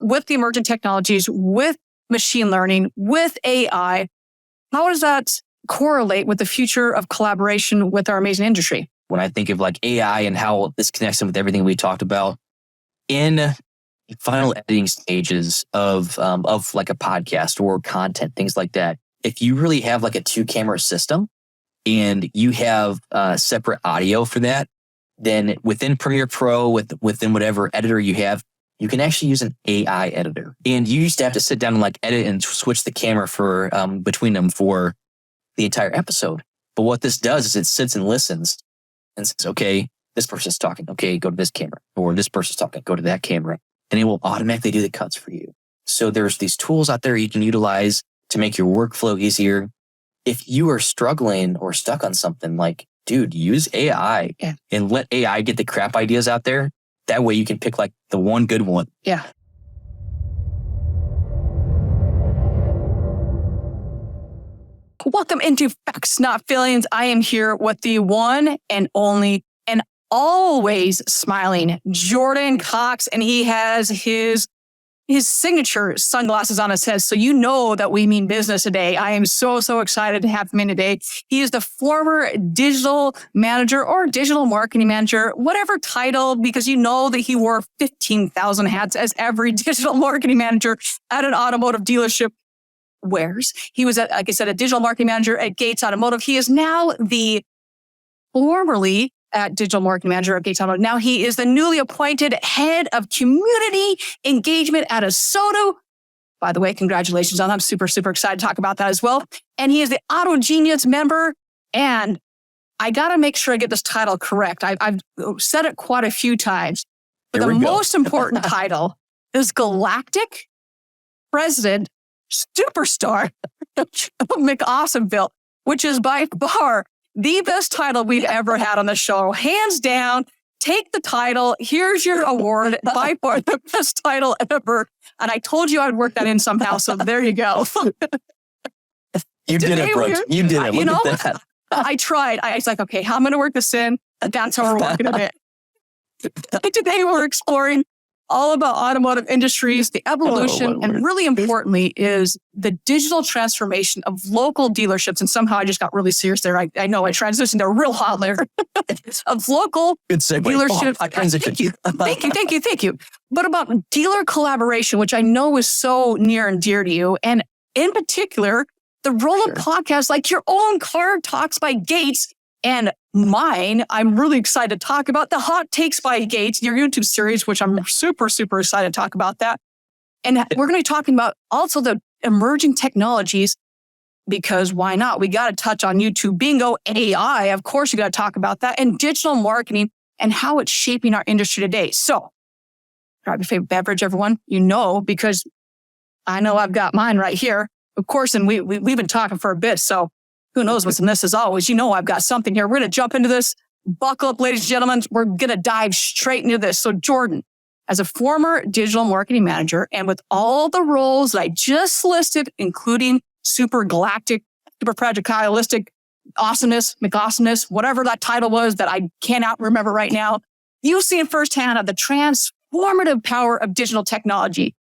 with the emerging technologies, with machine learning, with AI, how does that correlate with the future of collaboration with our amazing industry? When I think of like AI and how this connects in with everything we talked about in final editing stages of like a podcast or content, things like that. If you really have like a 2-camera system and you have separate audio for that, then within Premiere Pro, within whatever editor you have, you can actually use an AI editor. And you used to have to sit down and like edit and switch the camera for between them for the entire episode. But what this does is it sits and listens and says, okay, this person's talking. Okay, go to this camera. Or this person's talking. Go to that camera. And it will automatically do the cuts for you. So there's these tools out there you can utilize to make your workflow easier. If you are struggling or stuck on something, like, dude, use AI and let AI get the crap ideas out there. That way you can pick like the one good one. Yeah. Welcome into Facts, Not Feelings. I am here with the one and only and always smiling Jordan Cox, and he has his signature sunglasses on his head. So you know that we mean business today. I am so excited to have him in today. He is the former digital manager or digital marketing manager, whatever title, because you know that he wore 15,000 hats as every digital marketing manager at an automotive dealership wears. He was, like I said, a digital marketing manager at Gates Automotive. He is now formerly at digital marketing manager at Gates Automotive. Now he is the newly appointed head of community engagement at ASOTU. By the way, congratulations on that. I'm super excited to talk about that as well. And he is the Auto Genius member. And I got to make sure I get this title correct. I've said it quite a few times. But the most important title is Galactic President Superstar of McAwesomeville, which is by far the best title we've ever had on the show. Hands down, take the title. Here's your award. By far the best title ever. And I told you I'd work that in somehow. So there you go. You did it, Brooke. You did it. Look at that. I tried. I was like, okay, how I'm going to work this in. That's how we're working it. Today we're exploring all about automotive industries, the evolution, and really importantly is the digital transformation of local dealerships. And somehow I just got really serious there. I know I transitioned there real hot there. Of local dealerships. I transitioned. Thank you. But about dealer collaboration, which I know is so near and dear to you. And in particular, the role of podcasts like your own Car Talks by Gates and mine, I'm really excited to talk about the Hot Takes by Gates, your YouTube series, which I'm super excited to talk about that. And we're going to be talking about also the emerging technologies, because why not? We got to touch on YouTube bingo, AI. Of course, you got to talk about that, and digital marketing and how it's shaping our industry today. So grab your favorite beverage, everyone. You know, because I know I've got mine right here. Of course, and we've been talking for a bit, so who knows what's in this as always. You know I've got something here. We're going to jump into this. Buckle up, ladies and gentlemen. We're going to dive straight into this. So Jordan, as a former digital marketing manager and with all the roles that I just listed, including super galactic, super fragilistic, awesomeness, McAwesomeness, whatever that title was that I cannot remember right now, you've seen firsthand of the transformative power of digital technology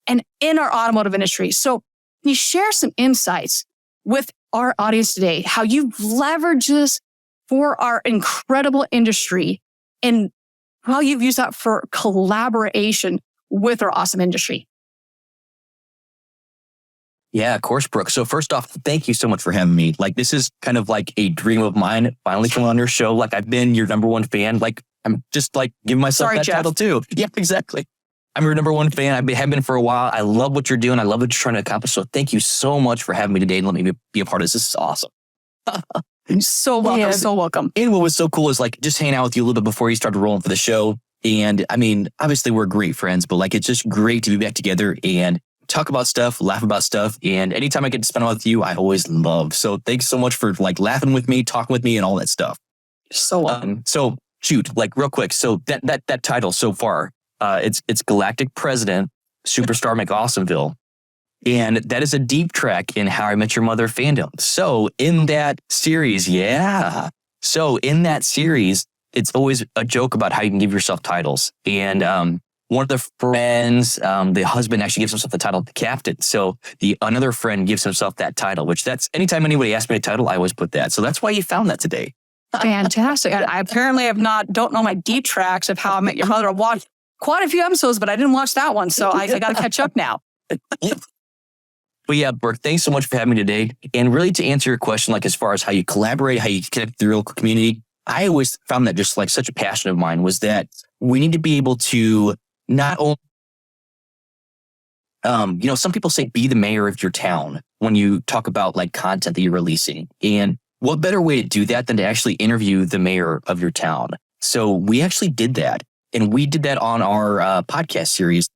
and in our automotive industry. So can you share some insights with our audience today, how you've leveraged this for our incredible industry and how you've used that for collaboration with our awesome industry? Yeah, of course, Brooke. So first off, thank you so much for having me. Like, this is kind of like a dream of mine, finally coming on your show. Like, I've been your number one fan. Like, I'm just like giving myself that title too. Yeah, exactly. I'm your number one fan. I have been for a while. I love what you're doing. I love what you're trying to accomplish. So thank you so much for having me today and letting me be a part of this. This is awesome. You're so welcome. Yeah. So welcome. And what was so cool is like just hanging out with you a little bit before you started rolling for the show. And I mean, obviously we're great friends, but like, it's just great to be back together and talk about stuff, laugh about stuff. And anytime I get to spend it with you, I always love. So thanks so much for like laughing with me, talking with me and all that stuff. So welcome. So shoot, like real quick. So that title so far, it's Galactic President, Superstar McAwesomeville. And that is a deep track in How I Met Your Mother fandom. So in that series, it's always a joke about how you can give yourself titles. And one of the friends, the husband actually gives himself the title of the captain. So another friend gives himself that title, which that's anytime anybody asks me a title, I always put that. So that's why you found that today. Fantastic. I apparently don't know my deep tracks of How I Met Your Mother. I've watched quite a few episodes, but I didn't watch that one. So I got to catch up now. But yeah, Brooke, thanks so much for having me today. And really to answer your question, like as far as how you collaborate, how you connect with the real community, I always found that just like such a passion of mine was that we need to be able to not only, some people say be the mayor of your town when you talk about like content that you're releasing. And what better way to do that than to actually interview the mayor of your town? So we actually did that. And we did that on our podcast series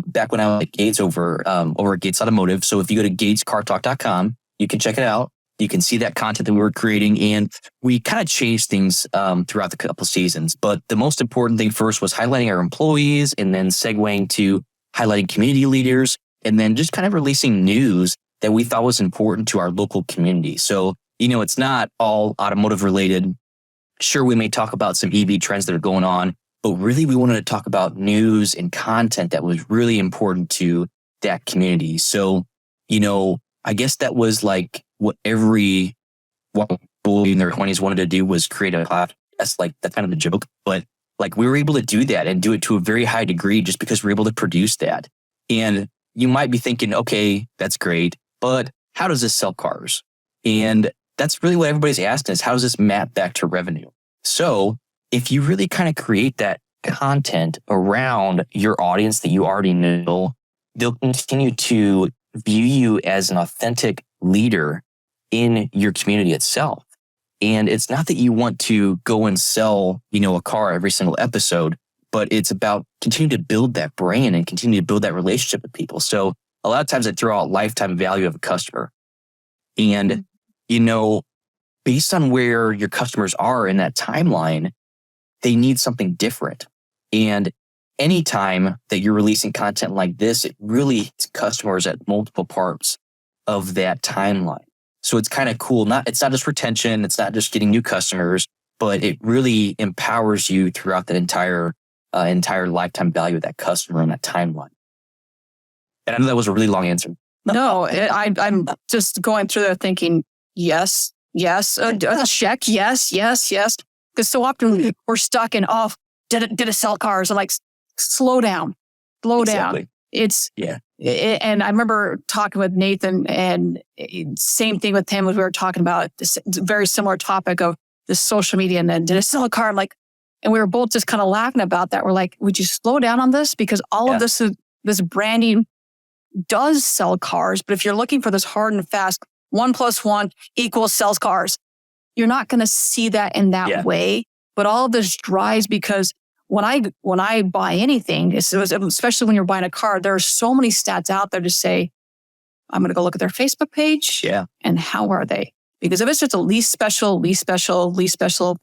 back when I was at Gates over at Gates Automotive. So if you go to gatescartalk.com, you can check it out. You can see that content that we were creating. And we kind of changed things throughout the couple seasons. But the most important thing first was highlighting our employees and then segueing to highlighting community leaders and then just kind of releasing news that we thought was important to our local community. So, it's not all automotive related. Sure, we may talk about some EV trends that are going on, but really we wanted to talk about news and content that was really important to that community. So, I guess that was like what every boy in their 20s wanted to do was create a podcast. Like that's kind of the joke, but like we were able to do that and do it to a very high degree just because we're able to produce that. And you might be thinking, okay, that's great, but how does this sell cars? And that's really what everybody's asking is how does this map back to revenue? So if you really kind of create that content around your audience that you already know, they'll continue to view you as an authentic leader in your community itself. And it's not that you want to go and sell, a car every single episode, but it's about continuing to build that brand and continue to build that relationship with people. So a lot of times I throw out lifetime value of a customer. And, based on where your customers are in that timeline, they need something different. And anytime that you're releasing content like this, it really hits customers at multiple parts of that timeline. So it's kind of cool. It's not just retention. It's not just getting new customers, but it really empowers you throughout that entire lifetime value of that customer and that timeline. And I know that was a really long answer. No, I'm just going through there thinking, yes, check, yes. Because so often we're stuck in, did it sell cars? I'm like, slow down. And I remember talking with Nathan and same thing with him as we were talking about this very similar topic of the social media and then did it sell a car? I'm like, and we were both just kind of laughing about that. We're like, would you slow down on this? Because all of this branding does sell cars. But if you're looking for this hard and fast 1 + 1 = sells cars, you're not going to see that in that way. But all of this drives because when I buy anything, especially when you're buying a car, there are so many stats out there to say, I'm going to go look at their Facebook page. Yeah. And how are they? Because if it's just a lease special,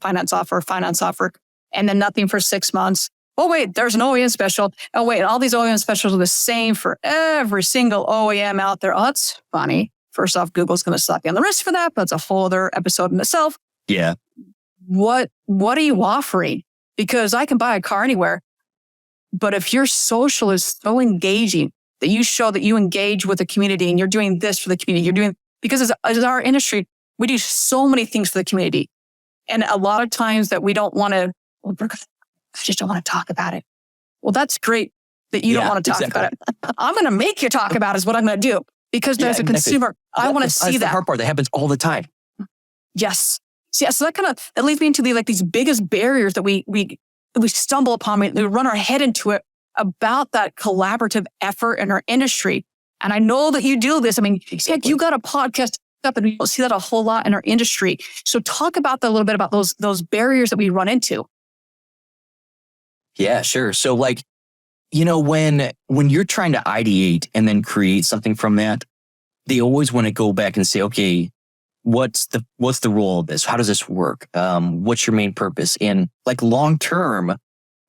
finance offer, and then nothing for 6 months. Oh, wait, there's an OEM special. Oh, wait, all these OEM specials are the same for every single OEM out there. Oh, that's funny. First off, Google's going to slap you on the wrist for that, but it's a whole other episode in itself. Yeah. What are you offering? Because I can buy a car anywhere, but if your social is so engaging that you show that you engage with the community and you're doing this for the community, because as our industry, we do so many things for the community. And a lot of times that we don't want to, Brooke, I just don't want to talk about it. Well, that's great that you don't want to talk about it. I'm going to make you talk about it is what I'm going to do. Because as a consumer, I want to see that. That's the hard part. That happens all the time. Yes. So that leads me into these biggest barriers that we stumble upon. We run our head into it about that collaborative effort in our industry. And I know that you do this. I mean, heck, you got a podcast up and we don't see that a whole lot in our industry. So talk about that a little bit about those barriers that we run into. Yeah, sure. So when you're trying to ideate and then create something from that, they always want to go back and say, okay, what's the role of this? How does this work? What's your main purpose? And long term,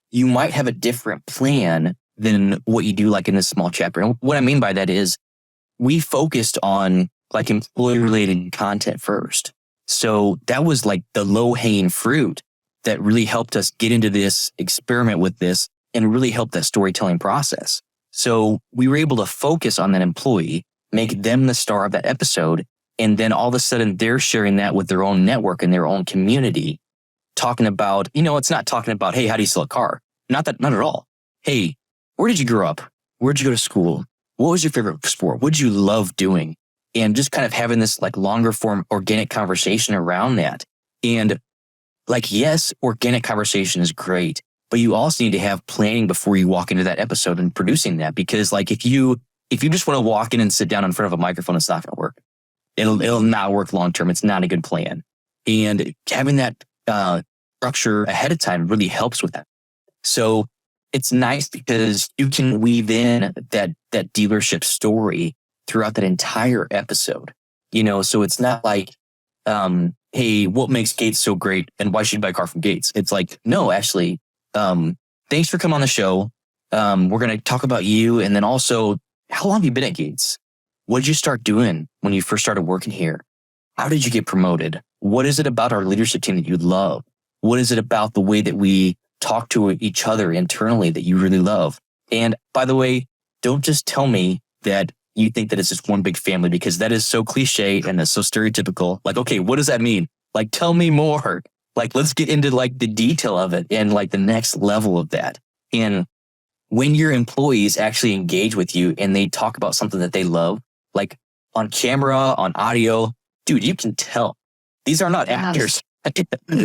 you might have a different plan than what you do in this small chapter. And what I mean by that is we focused on employee related content first. So that was the low hanging fruit that really helped us get into this experiment with this. and really help that storytelling process. So we were able to focus on that employee, make them the star of that episode. And then all of a sudden they're sharing that with their own network and their own community, talking about, it's not talking about, hey, how do you sell a car? Not at all. Hey, where did you grow up? Where'd you go to school? What was your favorite sport? What did you love doing? And just kind of having this like longer form organic conversation around that. And like, yes, organic conversation is great, but you also need to have planning before you walk into that episode and producing that. Because like, if you just want to walk in and sit down in front of a microphone, it's not going to work. It'll not work long term. It's not a good plan. And having that structure ahead of time really helps with that. So it's nice because you can weave in that dealership story throughout that entire episode. So it's not like, hey, what makes Gates so great and why should you buy a car from Gates? It's like, no, actually, thanks for coming on the show. We're going to talk about you. And then also, how long have you been at Gates? What did you start doing when you first started working here? How did you get promoted? What is it about our leadership team that you love? What is it about the way that we talk to each other internally that you really love? And by the way, don't just tell me that you think that it's just one big family, because that is so cliche and that's so stereotypical. Like, okay, what does that mean? Like, tell me more. Like, let's get into like the detail of it and like the next level of that. And when your employees actually engage with you and they talk about something that they love, like on camera, on audio, dude, you can tell these are not actors.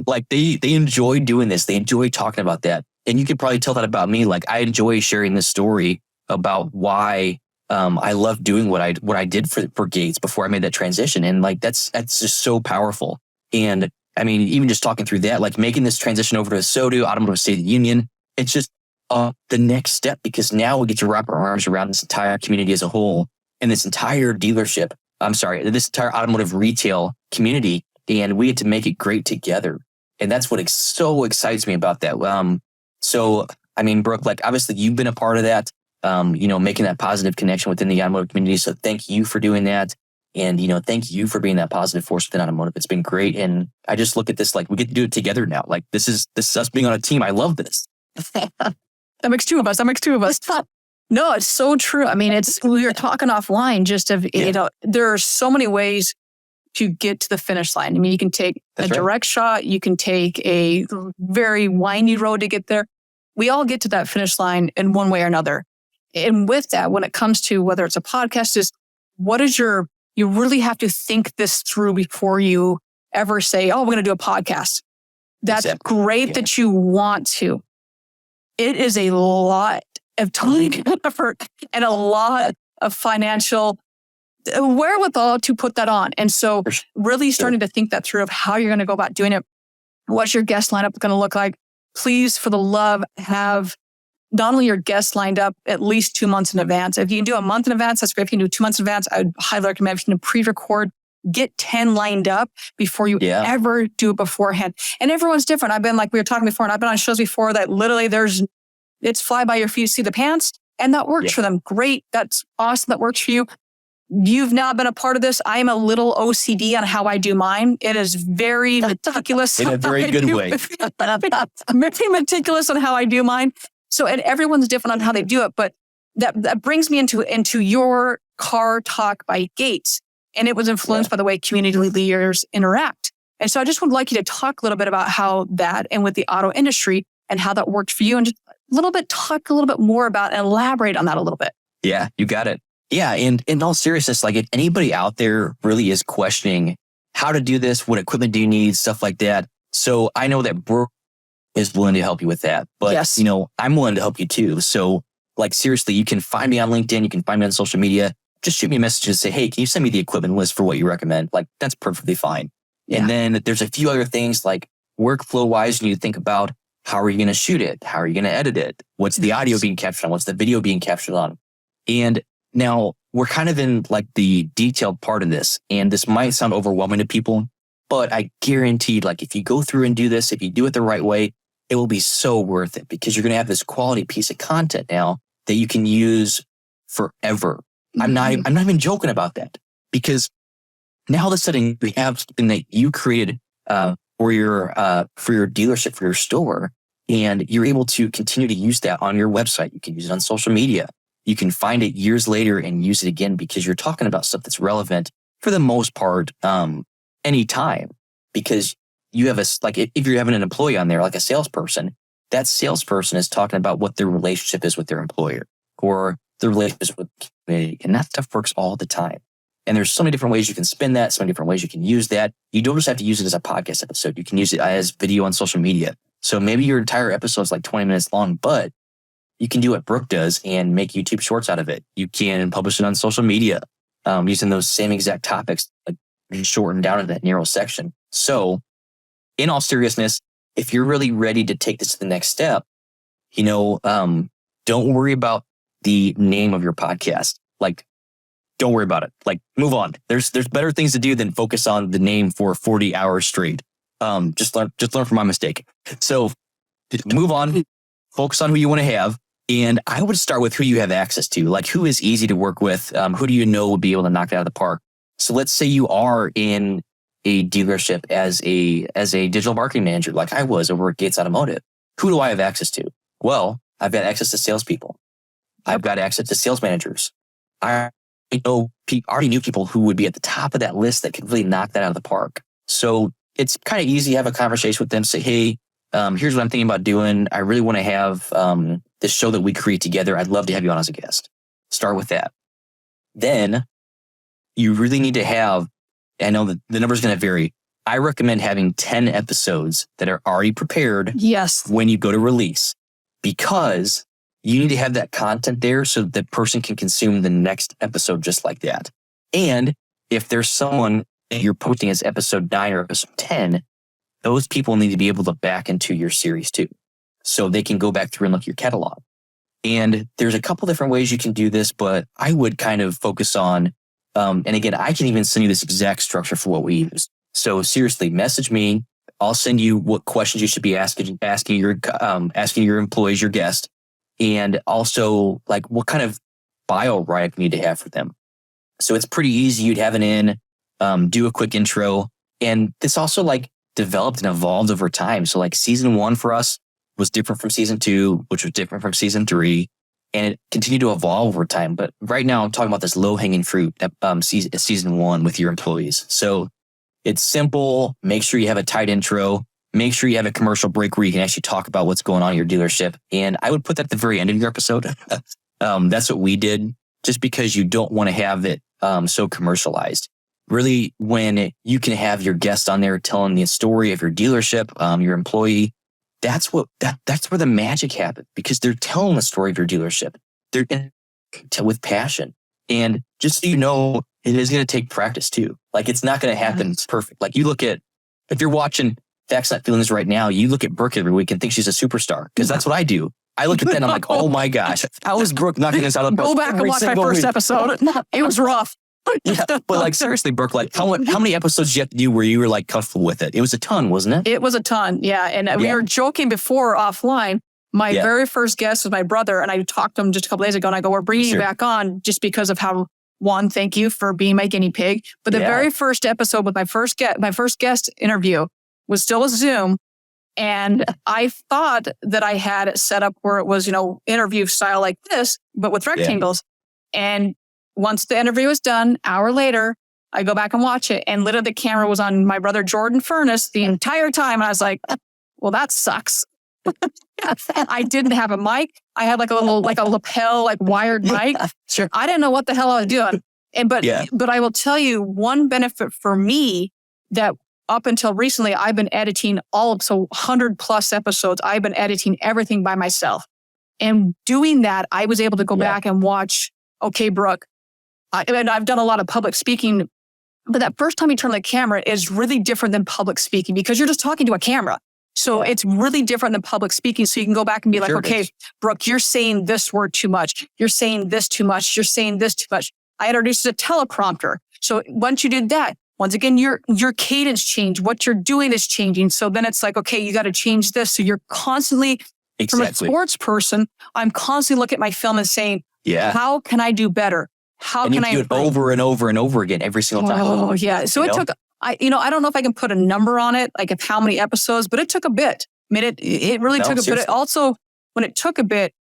Like they enjoy doing this. They enjoy talking about that. And you can probably tell that about me. Like I enjoy sharing this story about why I love doing what I did for Gates before I made that transition. And like that's just so powerful. And I mean, even just talking through that, like making this transition over to ASOTU, Automotive State of the Union, it's just the next step, because now we get to wrap our arms around this entire community as a whole and this entire this entire automotive retail community. And we get to make it great together. And that's what so excites me about that. So, I mean, Brooke, like obviously you've been a part of that, making that positive connection within the automotive community. So thank you for doing that. And, thank you for being that positive force within automotive. It's been great. And I just look at this, like we get to do it together now. Like this is us being on a team. I love this. That makes two of us. No, it's so true. I mean, we were talking offline just of, there are so many ways to get to the finish line. I mean, you can take a direct shot. You can take a very windy road to get there. We all get to that finish line in one way or another. And with that, when it comes to whether it's a podcast, you really have to think this through before you ever say, oh, we're going to do a podcast. That's great that you want to. It is a lot of time and effort and a lot of financial wherewithal to put that on. And so really starting to think that through of how you're going to go about doing it. What's your guest lineup going to look like? Please, for the love, have not only your guests lined up at least 2 months in advance. If you can do a month in advance, that's great. If you can do 2 months in advance, I would highly recommend you to pre-record, get 10 lined up before you ever do it beforehand. And everyone's different. I've been, like we were talking before, and I've been on shows before that literally it's fly by your feet, see the pants. And that works for them. Great. That's awesome. That works for you. You've now been a part of this. I am a little OCD on how I do mine. It is very meticulous. In a very good way. Very meticulous on how I do mine. So, and everyone's different on how they do it. But that brings me into your car talk by Gates. And it was influenced by the way community leaders interact. And so I just would like you to talk a little bit about how that and with the auto industry and how that worked for you, and just talk a little bit more about and elaborate on that a little bit. Yeah, you got it. Yeah. And in all seriousness, like if anybody out there really is questioning how to do this, what equipment do you need, stuff like that. So I know that Brooke is willing to help you with that, but I'm willing to help you too. So like seriously, you can find me on LinkedIn. You can find me on social media. Just shoot me a message and say, hey, can you send me the equipment list for what you recommend? Like that's perfectly fine. Yeah. And then there's a few other things like workflow wise, you need to think about how are you going to shoot it? How are you going to edit it? What's the audio being captured on? What's the video being captured on? And now we're kind of in like the detailed part of this, and this might sound overwhelming to people, but I guarantee like if you go through and do this, if you do it the right way, it will be so worth it because you're going to have this quality piece of content now that you can use forever. I'm not even joking about that, because now all of a sudden we have something that you created for your dealership, for your store, And you're able to continue to use that on your website. You can use it on social media. You can find it years later and use it again because you're talking about stuff that's relevant for the most part, anytime. Because you have if you're having an employee on there, like a salesperson, that salesperson is talking about what their relationship is with their employer or their relationship with the community. And that stuff works all the time. And there's so many different ways you can spin that, so many different ways you can use that. You don't just have to use it as a podcast episode. You can use it as video on social media. So maybe your entire episode is like 20 minutes long, but you can do what Brooke does and make YouTube shorts out of it. You can publish it on social media using those same exact topics, like shortened down to that narrow section. So in all seriousness, if you're really ready to take this to the next step, don't worry about the name of your podcast. Like, don't worry about it. Like, move on. There's better things to do than focus on the name for 40 hours straight. Just learn from my mistake. So move on, focus on who you want to have. And I would start with who you have access to, like who is easy to work with. Who do you know would be able to knock it out of the park? So let's say you are in a dealership as a digital marketing manager, like I was over at Gates Automotive. Who do I have access to? Well, I've got access to salespeople. I've got access to sales managers. I already knew people who would be at the top of that list that could really knock that out of the park. So it's kind of easy to have a conversation with them. Say, hey, here's what I'm thinking about doing. I really want to have this show that we create together. I'd love to have you on as a guest. Start with that. Then you really need to have, I know that the number is going to vary. I recommend having 10 episodes that are already prepared. Yes. When you go to release, because you need to have that content there so that the person can consume the next episode just like that. And if there's someone that you're posting as episode 9 or episode 10, those people need to be able to back into your series too. So they can go back through and look at your catalog. And there's a couple different ways you can do this, but I would kind of focus on, and again, I can even send you this exact structure for what we use. So seriously, message me. I'll send you what questions you should be asking your employees, your guest, and also like what kind of bio write-up you need to have for them. So it's pretty easy. You'd have it in, do a quick intro, and this also like developed and evolved over time. So like season 1 for us was different from season 2, which was different from season 3, and it continued to evolve over time. But right now I'm talking about this low-hanging fruit that season 1 with your employees. So it's simple. Make sure you have a tight intro. Make sure you have a commercial break where you can actually talk about what's going on in your dealership. And I would put that at the very end of your episode. That's what we did, just because you don't want to have it so commercialized. Really, when you can have your guest on there telling the story of your dealership, your employee, that's where the magic happens, because they're telling the story of your dealership. They're with passion. And just so you know, it is going to take practice too. Like, it's not going to happen perfect. Like, you look at, if you're watching Facts Not Feelings right now, you look at Brooke every week and think she's a superstar, because that's what I do. I look at that and I'm like, oh my gosh, how is Brooke knocking us out of the park? Go back and watch my first episode. It was rough. Yeah, but like seriously, Brooke, like how many episodes did you have to do where you were like comfortable with it? It was a ton, wasn't it? It was a ton, yeah. And we were joking before offline. My very first guest was my brother, and I talked to him just a couple days ago, and I go, we're bringing you back on just because of how, one, thank you for being my guinea pig. But the very first episode with my first guest interview was still a Zoom. And I thought that I had it set up where it was, interview style like this, but with rectangles. And once the interview was done, hour later, I go back and watch it, and literally the camera was on my brother, Jordan Furniss, the entire time. And I was like, well, that sucks. I didn't have a mic. I had like a lapel, like wired mic. Sure. I didn't know what the hell I was doing. But I will tell you one benefit for me that up until recently, I've been editing 100 plus episodes. I've been editing everything by myself. And doing that, I was able to go back and watch, okay, Brooke, and I've done a lot of public speaking, but that first time you turn on the camera is really different than public speaking, because you're just talking to a camera. So it's really different than public speaking. So you can go back and be like, okay, Brooke, you're saying this word too much. You're saying this too much. You're saying this too much. I introduced a teleprompter. So once you did that, once again, your cadence changed. What you're doing is changing. So then it's like, okay, you got to change this. So you're constantly, from a sports person, I'm constantly looking at my film and saying, how can I do better? How can I do it over and over and over again every single time? Oh, yeah. So it took, I don't know if I can put a number on it, like of how many episodes, but it took a bit. It really took a bit. It also, when it took a bit,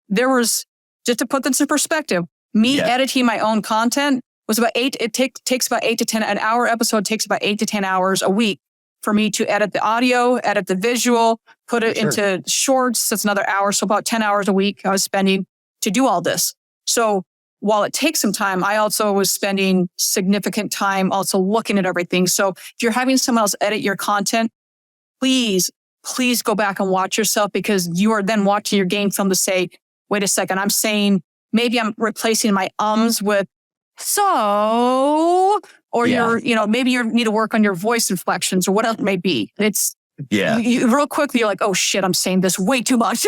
there was, just to put this in perspective, me editing my own content was about takes about 8 to 10, an hour episode takes about 8 to 10 hours a week for me to edit the audio, edit the visual, put it into shorts. That's another hour. So about 10 hours a week I was spending to do all this. So while it takes some time, I also was spending significant time also looking at everything. So if you're having someone else edit your content, please go back and watch yourself, because you are then watching your game film to say, wait a second, I'm saying, maybe I'm replacing my ums with so, or maybe you need to work on your voice inflections or whatever it may be. It's, real quickly, you're like, oh shit, I'm saying this way too much.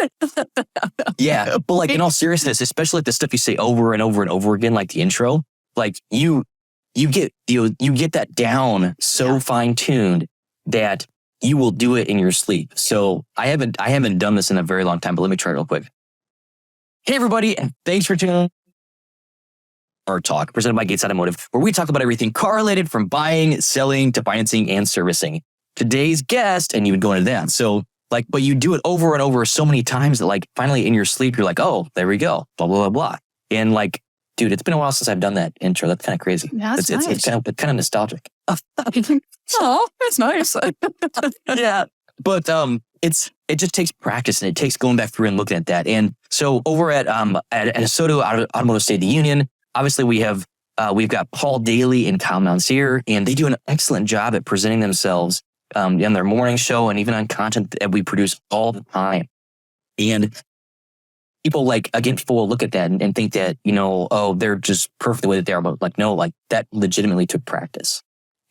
Yeah. But like in all seriousness, especially like the stuff you say over and over and over again, like the intro, like you get that down so fine tuned that you will do it in your sleep. So I haven't done this in a very long time, but let me try it real quick. Hey everybody, and thanks for tuning in. Our talk presented by Gates Automotive, where we talk about everything car related, from buying, selling to financing and servicing. Today's guest, and you would go into that. So like, but you do it over and over so many times that like finally in your sleep, you're like, oh, there we go, blah, blah, blah, blah. And like, dude, it's been a while since I've done that intro. That's kind of crazy. Yeah, it's kind of nostalgic. Oh, that's nice. Yeah. But it just takes practice, and it takes going back through and looking at that. And so over at ASOTU Automotive State of the Union, obviously we've got Paul Daly and Kyle Mountsier, and they do an excellent job at presenting themselves on their morning show and even on content that we produce all the time. And people will look at that and think that, oh, they're just perfect the way that they are. But like, no, like that legitimately took practice.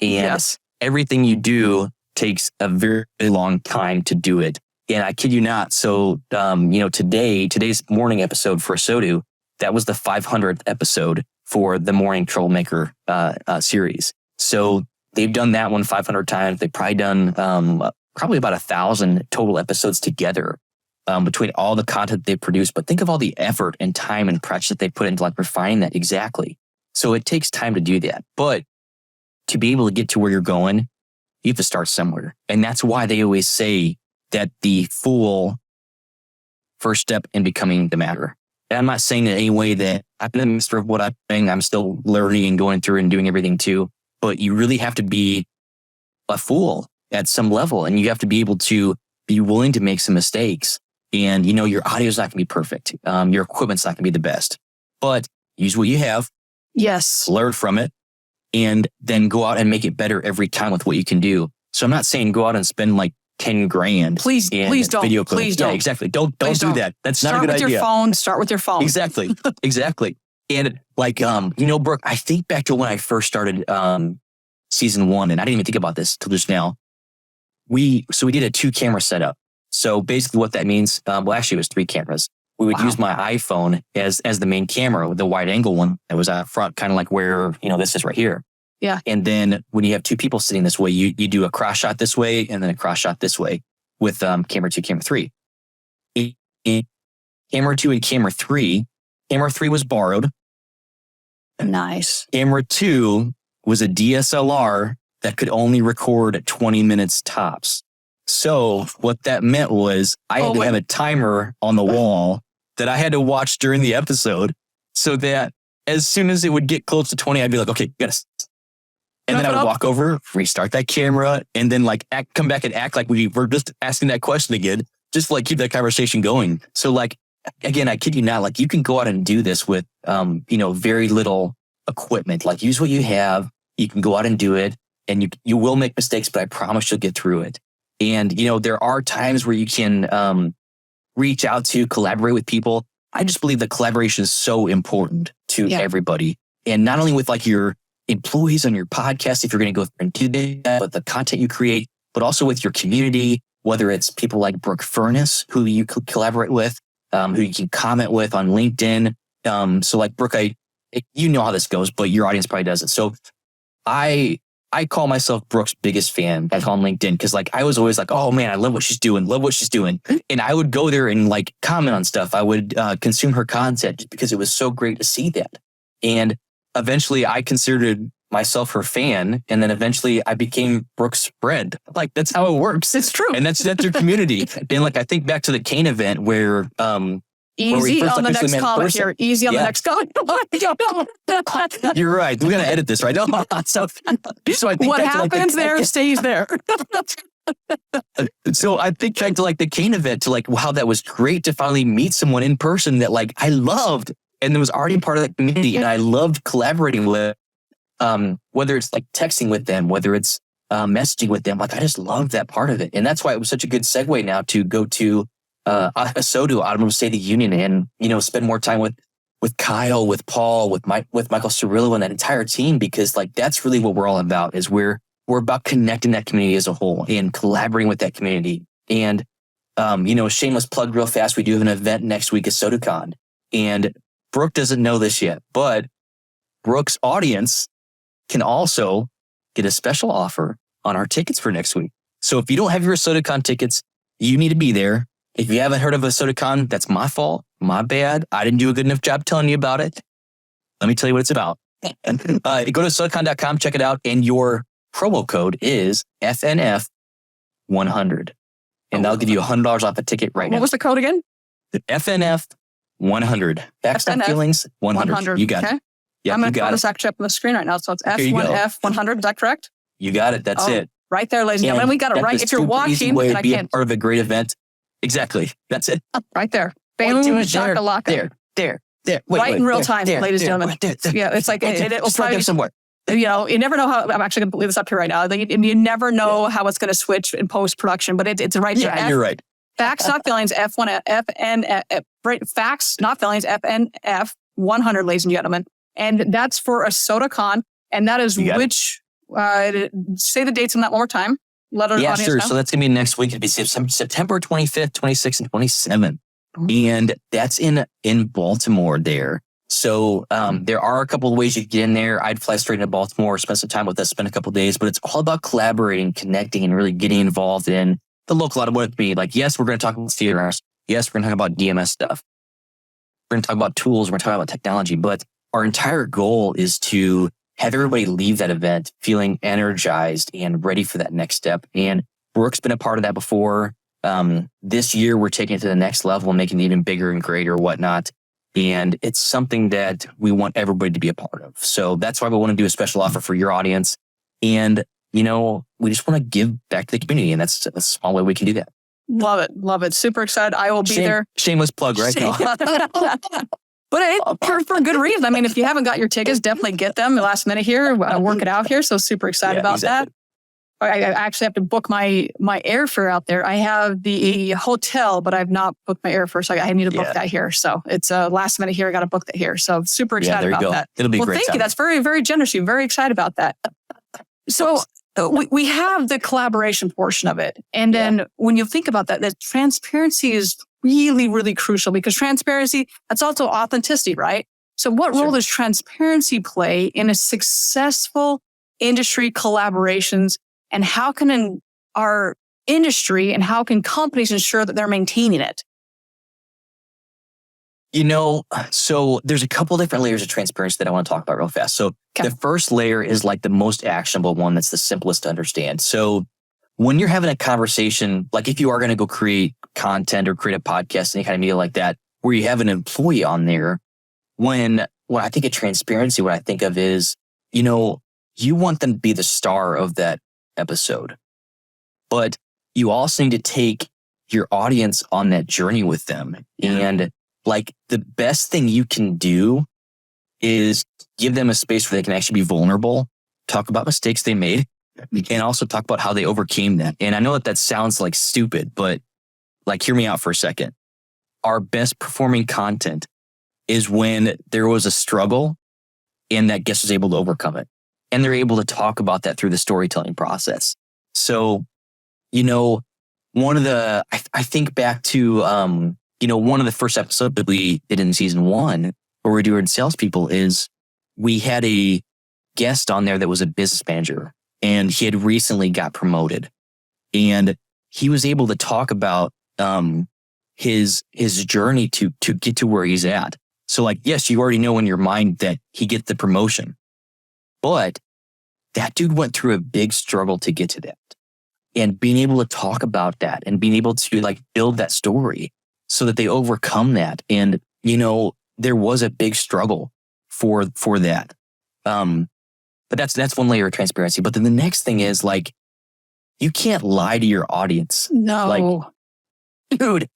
And everything you do takes a very long time to do it. And I kid you not. So, today's morning episode for ASOTU, that was the 500th episode for the Morning Troublemaker series. So they've done that one 500 times. They've probably done probably about 1,000 total episodes together between all the content they produce. But think of all the effort and time and pressure that they put into like refining that exactly. So it takes time to do that. But to be able to get to where you're going, you have to start somewhere. And that's why they always say that the full first step in becoming the matter. And I'm not saying in any way that I've been a master of what I'm doing. I'm still learning and going through and doing everything too. But you really have to be a fool at some level. And you have to be able to be willing to make some mistakes. And, your audio's not going to be perfect. Your equipment's not going to be the best. But use what you have. Yes. Learn from it. And then go out and make it better every time with what you can do. So I'm not saying go out and spend like 10 grand. Please don't. Video clips. Please don't. Yeah, exactly. Don't do that. That's not a good idea. Start with your phone. Exactly. Exactly. And like, Brooke, I think back to when I first started season 1, and I didn't even think about this till just now. We did a 2-camera setup. So basically what that means, actually it was 3 cameras. We would use my iPhone as the main camera with the wide angle one that was out front, kind of like where, this is right here. Yeah. And then when you have 2 people sitting this way, you do a cross shot this way and then a cross shot this way with camera 2, camera 3. Camera 2 and camera 3 was borrowed. Nice. Camera 2 was a DSLR that could only record 20 minutes tops. So what that meant was I had to have a timer on the wall that I had to watch during the episode, so that as soon as it would get close to 20, I'd be like, okay, yes. And then I would walk over, restart that camera, and then come back and act like we were just asking that question again, just to keep that conversation going. So again, I kid you not, you can go out and do this with, very little equipment. Use what you have. You can go out and do it, and you will make mistakes, but I promise you'll get through it. And, there are times where you can reach out to collaborate with people. I just believe that collaboration is so important to everybody. And not only with your employees on your podcast, if you're going to go through and do that, but the content you create, but also with your community, whether it's people like Brooke Furniss, who you collaborate with, who you can comment with on LinkedIn. So Brooke, you know how this goes, but your audience probably doesn't. So I call myself Brooke's biggest fan on LinkedIn, because I was always oh man, I love what she's doing. And I would go there and comment on stuff. I would consume her content just because it was so great to see that. And eventually I considered myself her fan, and then eventually I became Brooke's friend. Like that's how it works. It's true. And that's your community. And like I think back to the Kane event where easy on the next comment here. Easy on the next comment. You're right. We gotta edit this, right? So I think what happens there stays there. So I think back to like the Kane event, to like how that was great to finally meet someone in person that like I loved, and that was already part of the community, and I loved collaborating with, whether it's like texting with them, whether it's messaging with them. Like I just loved that part of it, and that's why it was such a good segue now to go to ASOTU, Automotive State of the Union, and spend more time with Kyle, with Paul, with Michael Cirillo and that entire team, because like that's really what we're all about. Is we're about connecting that community as a whole and collaborating with that community. And shameless plug real fast, we do have an event next week at ASOTUCon, and Brooke doesn't know this yet, but Brooke's audience can also get a special offer on our tickets for next week. So if you don't have your ASOTUCon tickets, you need to be there. If you haven't heard of ASOTUCon, that's my fault, my bad. I didn't do a good enough job telling you about it. Let me tell you what it's about. Go to ASOTUCon.com, check it out, and your promo code is FNF100. And that'll give you $100 off a ticket right now. What was the code again? FNF100. Facts, not feelings, 100. You got it. Yeah, I'm going to put this actually up on the screen right now. So it's F1F100. Is that correct? You got it. That's it. Right there, ladies and gentlemen. We got it right. If you're watching, and I can't. Part of a great event. Exactly. That's it. Right there. Boom, shakalaka. There. Right in real time, ladies and gentlemen. Yeah, it's like it'll probably somewhere. You never know how. I'm actually going to leave this up here right now. You never know how it's going to switch in post production, but it's right there. Yeah, you're right. Facts, not feelings. Facts, not feelings. FNF 100, ladies and gentlemen, and that's for ASOTUCon, and that is which. Say the dates on that one more time. Let our audience know. So that's gonna be next week. It'll be September 25th, 26th, and 27th, and that's in Baltimore there. So there are a couple of ways you can get in there. I'd fly straight into Baltimore, spend some time with us, spend a couple of days, but it's all about collaborating, connecting, and really getting involved in the local automotive community. Like, yes, we're going to talk about theaters. Yes, we're going to talk about DMS stuff. We're going to talk about tools. We're going to talk about technology. But our entire goal is to have everybody leave that event feeling energized and ready for that next step. And Brooke's been a part of that before. This year, we're taking it to the next level, making it even bigger and greater, whatnot. And it's something that we want everybody to be a part of. So that's why we want to do a special offer for your audience. And, we just want to give back to the community. And that's a small way we can do that. Love it. Love it. Super excited. I will be there. Shameless plug, right? But for good reason. I mean, if you haven't got your tickets, definitely get them last minute here. Work it out here. So super excited about that. I actually have to book my airfare out there. I have the hotel, but I've not booked my airfare. So I need to book that here. So it's last minute here. I got to book that here. So super excited about that. It'll be great. Thank you. That's very, very generous. You're very excited about that. So we have the collaboration portion of it. And then when you think about that, the transparency is really, really crucial, because transparency, that's also authenticity, right? So what role does transparency play in a successful industry collaborations? And how can our industry and how can companies ensure that they're maintaining it? So there's a couple different layers of transparency that I want to talk about real fast. So the first layer is like the most actionable one. That's the simplest to understand. So when you're having a conversation, like if you are going to go create content or create a podcast, any kind of media like that, where you have an employee on there, when I think of transparency, what I think of is, you want them to be the star of that episode, but you also need to take your audience on that journey with them. And like the best thing you can do is give them a space where they can actually be vulnerable, talk about mistakes they made, and also talk about how they overcame that. And I know that sounds like stupid, but like, hear me out for a second. Our best performing content is when there was a struggle and that guest was able to overcome it. And they're able to talk about that through the storytelling process. So, one of the, I think back to, one of the first episodes that we did in season 1, where we're doing salespeople, is we had a guest on there that was a business manager, and he had recently got promoted, and he was able to talk about his journey to get to where he's at. So like, yes, you already know in your mind that he gets the promotion, but that dude went through a big struggle to get to that. And being able to talk about that and being able to like build that story so that they overcome that. And, there was a big struggle for that. But that's one layer of transparency. But then the next thing is like, you can't lie to your audience. No. Like, dude,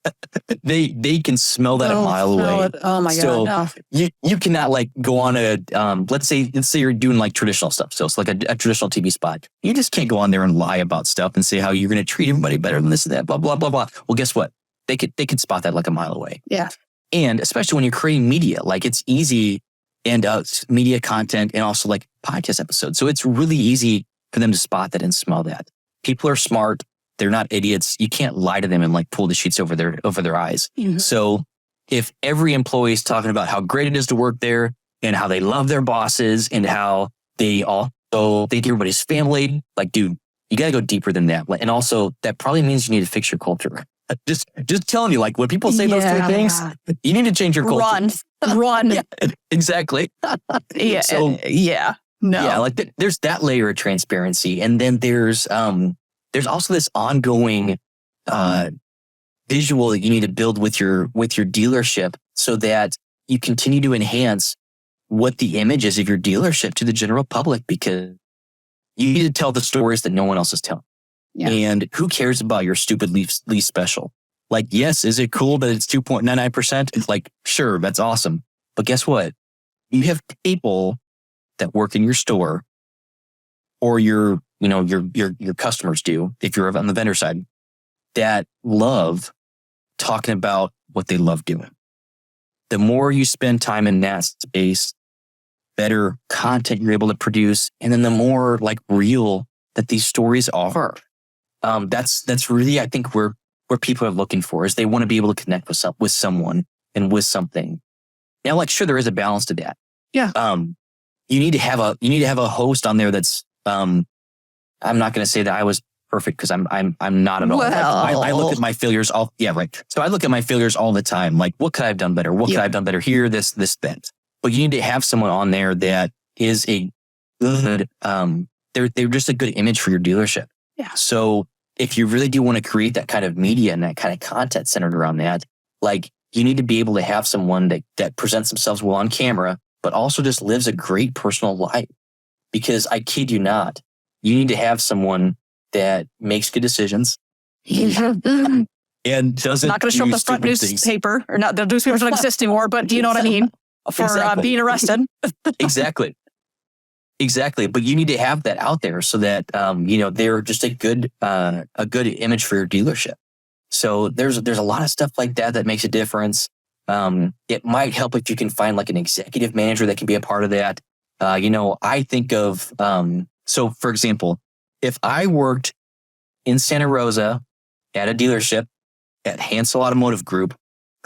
they can smell that a mile away. Oh my God. No. You cannot like go on a, let's say you're doing like traditional stuff. So it's like a traditional TV spot. You just can't go on there and lie about stuff and say how you're going to treat everybody better than this and that, blah, blah, blah, blah. Well, guess what? They could spot that like a mile away. Yeah. And especially when you're creating media, like it's easy and media content and also like podcast episodes. So it's really easy for them to spot that and smell that. People are smart. They're not idiots. You can't lie to them and like pull the sheets over their eyes. Mm-hmm. So if every employee is talking about how great it is to work there and how they love their bosses and how they also think everybody's family, like, dude, you got to go deeper than that. And also that probably means you need to fix your culture. Just telling you, like when people say those three things, you need to change your culture. Run. Yeah, exactly. Yeah. So No. Yeah, like there's that layer of transparency, and then there's also this ongoing visual that you need to build with your dealership so that you continue to enhance what the image is of your dealership to the general public, because you need to tell the stories that no one else is telling. Yeah. And who cares about your stupid lease special? Like, yes, is it cool that it's 2.99%? It's like, sure, that's awesome. But guess what? You have people that work in your store, or your customers do, if you're on the vendor side, that love talking about what they love doing. The more you spend time in that space, better content you're able to produce, and then the more like real that these stories are. That's really, I think, where people are looking for, is they want to be able to connect with someone and with something. Now, like, sure, there is a balance to that. Yeah. You need to have a host on there that's, I'm not going to say that I was perfect, because I'm not at all. Well, I look at my failures all. Yeah, right. So I look at my failures all the time. Like, what could I have done better? What could I have done better here? This, that. But you need to have someone on there that is a good. They're just a good image for your dealership. Yeah. So if you really do want to create that kind of media and that kind of content centered around that, like, you need to be able to have someone that presents themselves well on camera, but also just lives a great personal life. Because I kid you not, you need to have someone that makes good decisions and doesn't. Not going to show up the front newspaper, or not. The newspapers don't exist anymore, but do you know what I mean? For being arrested. Exactly. But you need to have that out there so that they're just a good image for your dealership. So there's a lot of stuff like that makes a difference. It might help if you can find like an executive manager that can be a part of that. I think of, so for example, if I worked in Santa Rosa at a dealership at Hansel Automotive Group,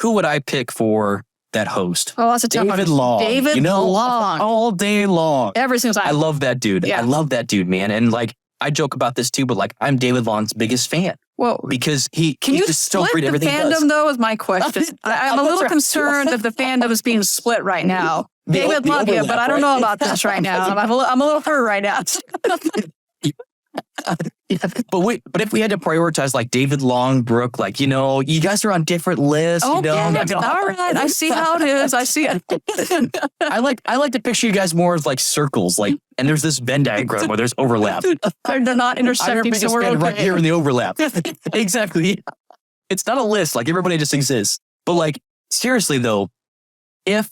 who would I pick for that host? Oh, that's a tough one. David Long. Long. All day long. Every single time. I love that dude. Yeah. I love that dude, man. And like, I joke about this too, but like, I'm David Long's biggest fan. Well, because he's just so split great at the everything fandom, though, is my question. I'm a little concerned that the fandom is being split right now. David, love you, but I don't know about this right now. I'm a little hurt right now. But if we had to prioritize like David Long, Brooke, like, you guys are on different lists. Oh, all right. I see how it is. I see it. I like to picture you guys more as like circles, like, and there's this Venn diagram where there's overlap. They're not intersecting, so we're okay. Right here in the overlap. Exactly. It's not a list, like everybody just exists. But like, seriously though, if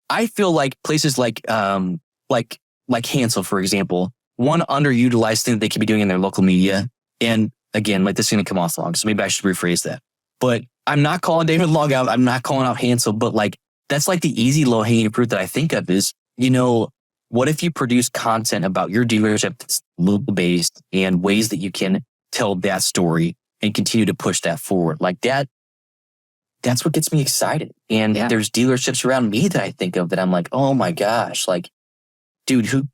I feel like places like Hansel, for example, one underutilized thing that they could be doing in their local media. And again, like, this is going to come off long, so maybe I should rephrase that. But I'm not calling David Long out. I'm not calling out Hansel, but like, that's like the easy low hanging fruit that I think of is, what if you produce content about your dealership that's local based and ways that you can tell that story and continue to push that forward? Like that's what gets me excited. And there's dealerships around me that I think of that I'm like, oh my gosh, like, dude,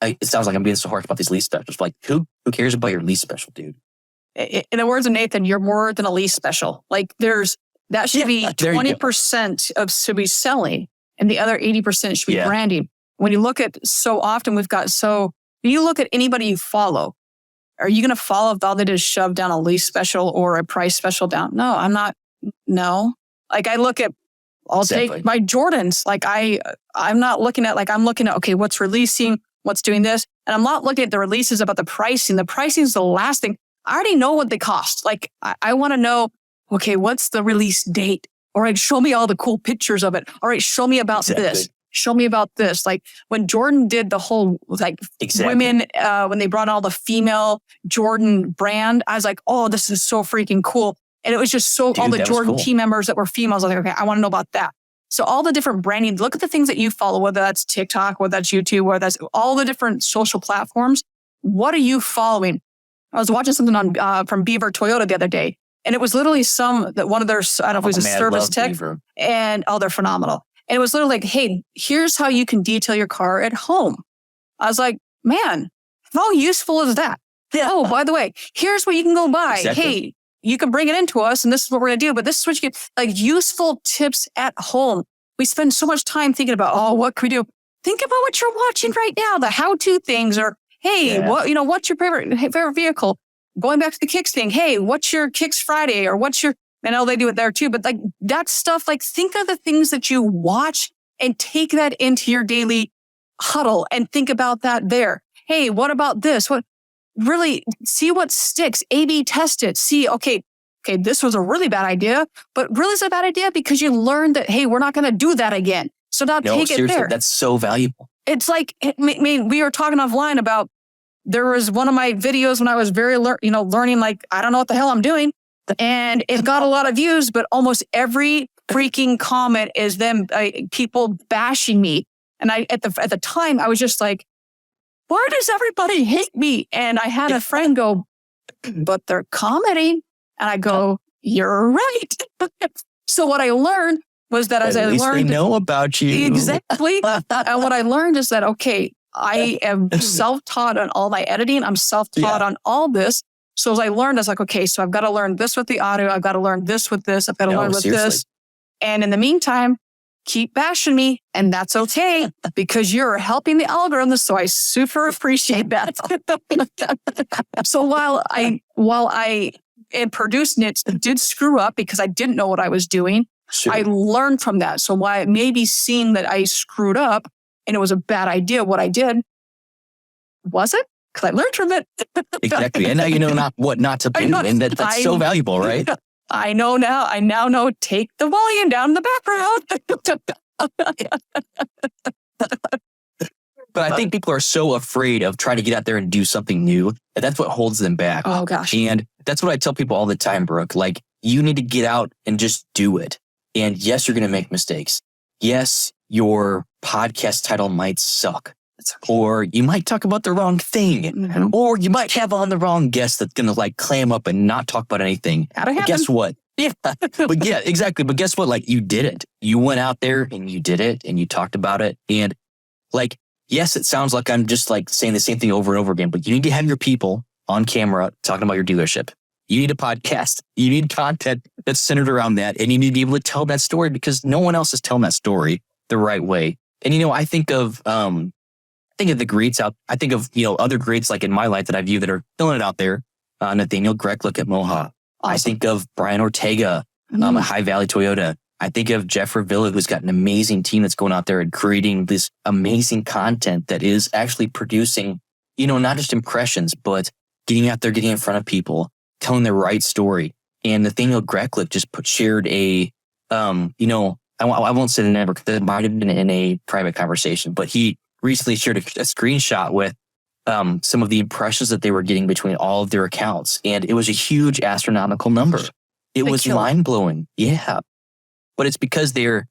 it sounds like I'm being so harsh about these lease specials. Like, who cares about your lease special, dude? In the words of Nathan, you're more than a lease special. Like, that should be 20% should be selling, and the other 80% should be branding. When you look at, so often we've got so When you look at anybody you follow, are you going to follow if all they did is shove down a lease special or a price special down? No, I'm not. No. Like I look at, I'll take my Jordans. Like I'm not looking at, like I'm looking at, okay, what's releasing, what's doing this. And I'm not looking at the releases about the pricing. The pricing is the last thing. I already know what they cost. Like I want to know, okay, what's the release date? All right, show me all the cool pictures of it. All right, show me about this. Show me about this. Like when Jordan did the whole like women, when they brought all the female Jordan brand, I was like, oh, this is so freaking cool. And it was just so, all the Jordan team members that were females, I was like, okay, I want to know about that. So all the different branding, look at the things that you follow, whether that's TikTok, whether that's YouTube, whether that's all the different social platforms. What are you following? I was watching something on from Beaver Toyota the other day, and it was literally one of their, I don't know if it was a service tech, Beaver. And they're phenomenal. And it was literally like, hey, here's how you can detail your car at home. I was like, man, how useful is that? Oh, by the way, here's what you can go buy. Exactly. Hey, you can bring it into us and this is what we're going to do. But this is what you get, like useful tips at home. We spend so much time thinking about, oh, what can we do? Think about what you're watching right now, the how-to things, or hey, what's your favorite vehicle? Going back to the kicks thing. Hey, what's your kicks Friday? Or what's your, I know they do it there too, but like that stuff, like think of the things that you watch and take that into your daily huddle and think about that there. Hey, what about this? What really see what sticks, A/B test it. See, okay, this was a really bad idea, but really it's a bad idea because you learned that, hey, we're not going to do that again. So now take it there. That's so valuable. It's like, I mean, we were talking offline about, there was one of my videos when I was very, learning, like, I don't know what the hell I'm doing. And it got a lot of views, but almost every freaking comment is them, people bashing me. And at the time, I was just like, why does everybody hate me? And I had a friend go, but they're commenting. And I go, you're right. So what I learned was that as I learned, they know about you. Exactly. And what I learned is that, okay, I am self-taught on all my editing. I'm self-taught on all this. So as I learned, I was like, okay, so I've got to learn this with the audio. I've got to learn this with this. I've got to learn with this. And in the meantime, keep bashing me. And that's okay because you're helping the algorithm. So I super appreciate that. So while I in producing it did screw up because I didn't know what I was doing, I learned from that. So while it may be seen that I screwed up and it was a bad idea, what I did, was it? Because I learned from it. Exactly. And now you know what not to do. And that's so valuable, right? I know now. I now know take the volume down in the background. But I think people are so afraid of trying to get out there and do something new. And that's what holds them back. Oh, gosh. And that's what I tell people all the time, Brooke. Like, you need to get out and just do it. And yes, you're going to make mistakes. Yes, your podcast title might suck. Or you might talk about the wrong thing. Mm-hmm. Or you might have on the wrong guest that's going to like clam up and not talk about anything. But guess what? Yeah. But yeah, exactly. But guess what? Like, you did it. You went out there and you did it and you talked about it. And like, yes, it sounds like I'm just like saying the same thing over and over again, but you need to have your people on camera talking about your dealership. You need a podcast. You need content that's centered around that. And you need to be able to tell that story because no one else is telling that story the right way. And, I think of the greats out. I think of, other greats like in my life that I view that are filling it out there. Nathaniel Grecklick at Moha. Awesome. I think of Brian Ortega at High Valley Toyota. I think of Jeff Revilla, who's got an amazing team that's going out there and creating this amazing content that is actually producing, not just impressions, but getting out there, getting in front of people, telling the right story. And Nathaniel Grecklick just shared I won't say the name because it might have been in a private conversation, but he recently shared a screenshot with some of the impressions that they were getting between all of their accounts. And it was a huge astronomical number. It was mind-blowing. Yeah. But it's because they're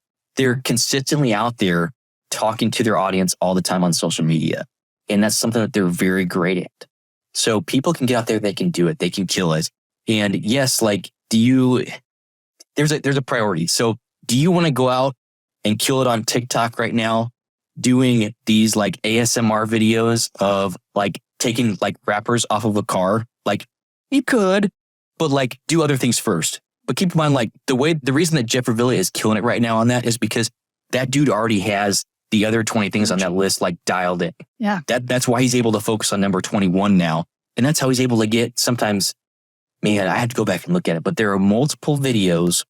consistently out there talking to their audience all the time on social media. And that's something that they're very great at. So people can get out there, they can do it, they can kill it. And yes, like, there's a priority. So do you want to go out and kill it on TikTok right now, doing these like ASMR videos of like taking like wrappers off of a car? Like, you could, but like do other things first. But keep in mind, like the reason that Jeff Revilla is killing it right now on that is because that dude already has the other 20 things on that list like dialed in. Yeah. That's why he's able to focus on number 21 now. And that's how he's able to get sometimes, man, I had to go back and look at it, but there are multiple videos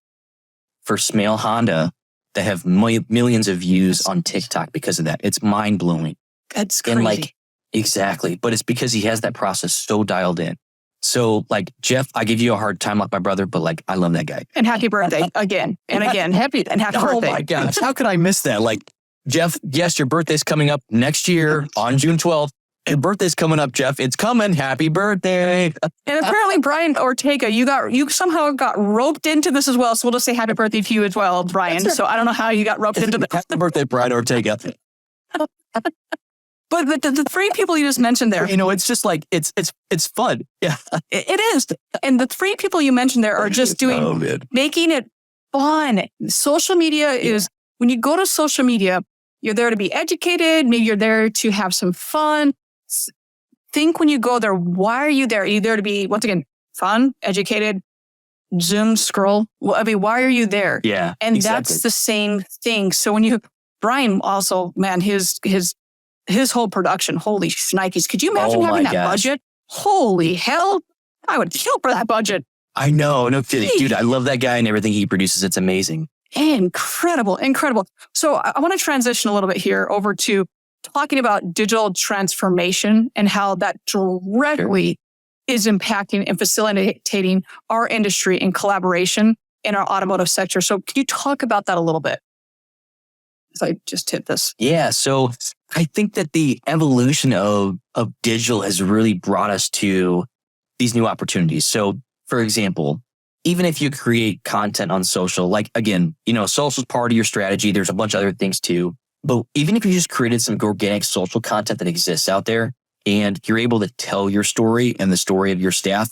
for Smale Honda that have millions of views on TikTok because of that. It's mind blowing. That's crazy. And like, exactly. But it's because he has that process so dialed in. So like, Jeff, I give you a hard time like my brother, but like, I love that guy. And happy birthday again and again. Happy birthday. Oh my gosh. How could I miss that? Like, Jeff, yes, your birthday's coming up next year on June 12th. Your birthday's coming up, Jeff. It's coming. Happy birthday. And apparently, Brian Ortega, you somehow got roped into this as well. So we'll just say happy birthday to you as well, Brian. So I don't know how you got roped into this. Happy birthday, Brian Ortega. But the three people you just mentioned there, it's just like, it's fun. Yeah. It is. And the three people you mentioned there are just making it fun. Social media is, when you go to social media, you're there to be educated. Maybe you're there to have some fun. Think when you go there, why are you there? Are you there to be, once again, fun, educated, Zoom, scroll? I mean, why are you there? Yeah. And that's the same thing. So when Brian also, man, his whole production, holy shnikes. Could you imagine having that budget? Holy hell. I would kill for that budget. I know. No kidding. Dude, I love that guy and everything he produces. It's amazing. Incredible. So I want to transition a little bit here over to talking about digital transformation and how that directly is impacting and facilitating our industry in collaboration in our automotive sector. So can you talk about that a little bit? As I just hit this. Yeah. So I think that the evolution of digital has really brought us to these new opportunities. So for example, even if you create content on social, like again, social is part of your strategy. There's a bunch of other things too. But even if you just created some organic social content that exists out there and you're able to tell your story and the story of your staff,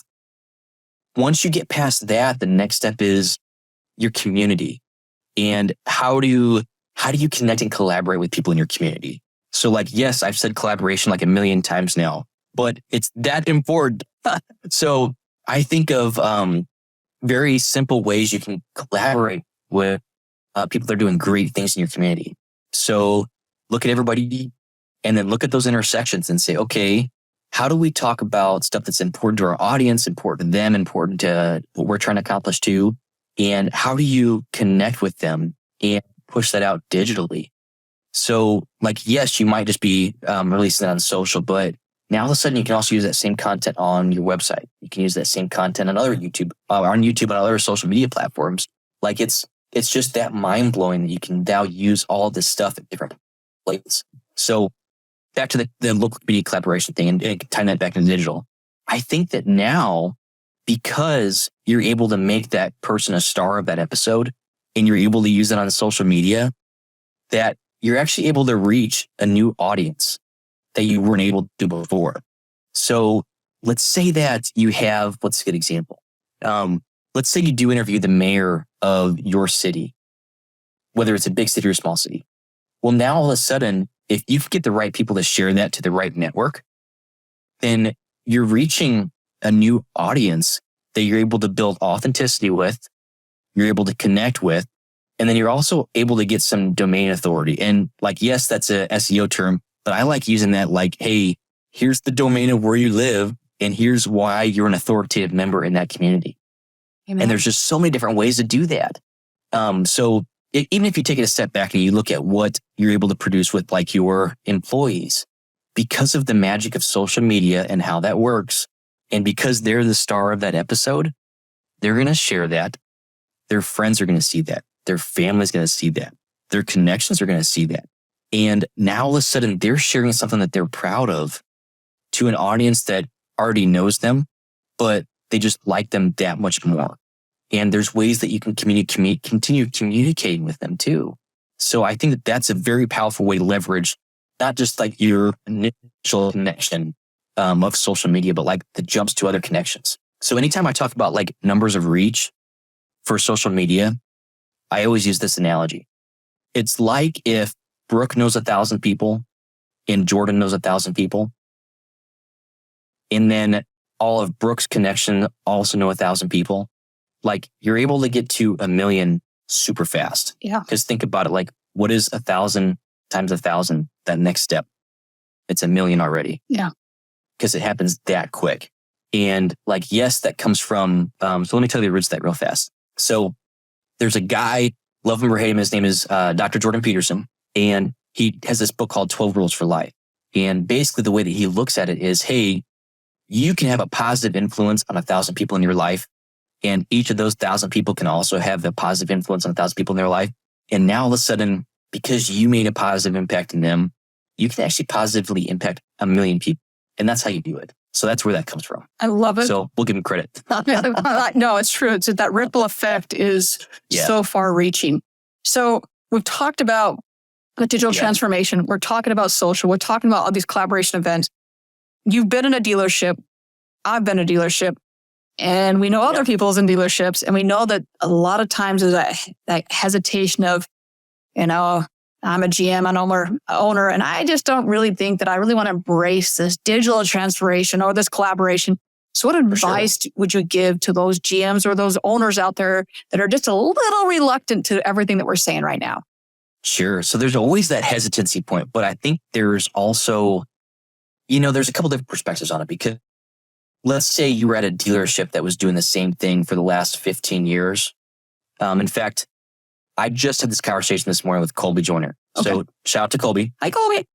once you get past that, the next step is your community. And how do you connect and collaborate with people in your community? So like, yes, I've said collaboration like a million times now, but it's that important. So I think of very simple ways you can collaborate with people that are doing great things in your community. So look at everybody and then look at those intersections and say, okay, how do we talk about stuff that's important to our audience, important to them, important to what we're trying to accomplish too? And how do you connect with them and push that out digitally? So like, yes, you might just be releasing it on social, but now all of a sudden you can also use that same content on your website. You can use that same content on other on YouTube and other social media platforms. Like it's just that mind blowing that you can now use all this stuff at different places. So back to the local community collaboration thing and tying that back into digital. I think that now, because you're able to make that person a star of that episode and you're able to use it on social media, that you're actually able to reach a new audience that you weren't able to do before. So let's say that you have, let's get an example. Let's say you do interview the mayor of your city, whether it's a big city or a small city. Well, now all of a sudden, if you get the right people to share that to the right network, then you're reaching a new audience that you're able to build authenticity with, you're able to connect with, and then you're also able to get some domain authority. And like, yes, that's a SEO term, but I like using that like, hey, here's the domain of where you live, and here's why you're an authoritative member in that community. Amen. And there's just so many different ways to do that. So even if you take it a step back and you look at what you're able to produce with like your employees, because of the magic of social media and how that works, and because they're the star of that episode, they're going to share that. Their friends are going to see that. Their family's going to see that. Their connections are going to see that. And now all of a sudden they're sharing something that they're proud of to an audience that already knows them, but they just like them that much more. And there's ways that you can continue communicating with them too. So I think that that's a very powerful way to leverage not just like your initial connection of social media, but like the jumps to other connections. So anytime I talk about like numbers of reach for social media, I always use this analogy. It's like if Brooke knows 1,000 people and Jordan knows 1,000 people, and then all of Brooke's connection also know 1,000 people. Like you're able to get to 1 million super fast. Yeah. Because think about it, like what is 1,000 times 1,000, that next step, it's 1,000,000 already. Yeah. Because it happens that quick. And like, yes, that comes from, so let me tell you the roots of that real fast. So there's a guy, love him or hate him, his name is Dr. Jordan Peterson. And he has this book called 12 Rules for Life. And basically the way that he looks at it is, hey, you can have a positive influence on 1,000 people in your life. And each of those 1,000 people can also have a positive influence on 1,000 people in their life. And now all of a sudden, because you made a positive impact in them, you can actually positively impact 1,000,000 people. And that's how you do it. So that's where that comes from. I love it. So we'll give him credit. No, it's true. It's that ripple effect is so far reaching. So we've talked about the digital transformation. We're talking about social. We're talking about all these collaboration events. You've been in a dealership. I've been in a dealership. And we know other people's in dealerships. And we know that a lot of times there's that hesitation of, I'm a GM, an owner, and I just don't really think that I really want to embrace this digital transformation or this collaboration. So what advice would you give to those GMs or those owners out there that are just a little reluctant to everything that we're saying right now? Sure. So there's always that hesitancy point, but I think there's also, there's a couple different perspectives on it, because let's say you were at a dealership that was doing the same thing for the last 15 years. In fact, I just had this conversation this morning with Colby Joyner. Okay. So shout out to Colby. Hi, Colby.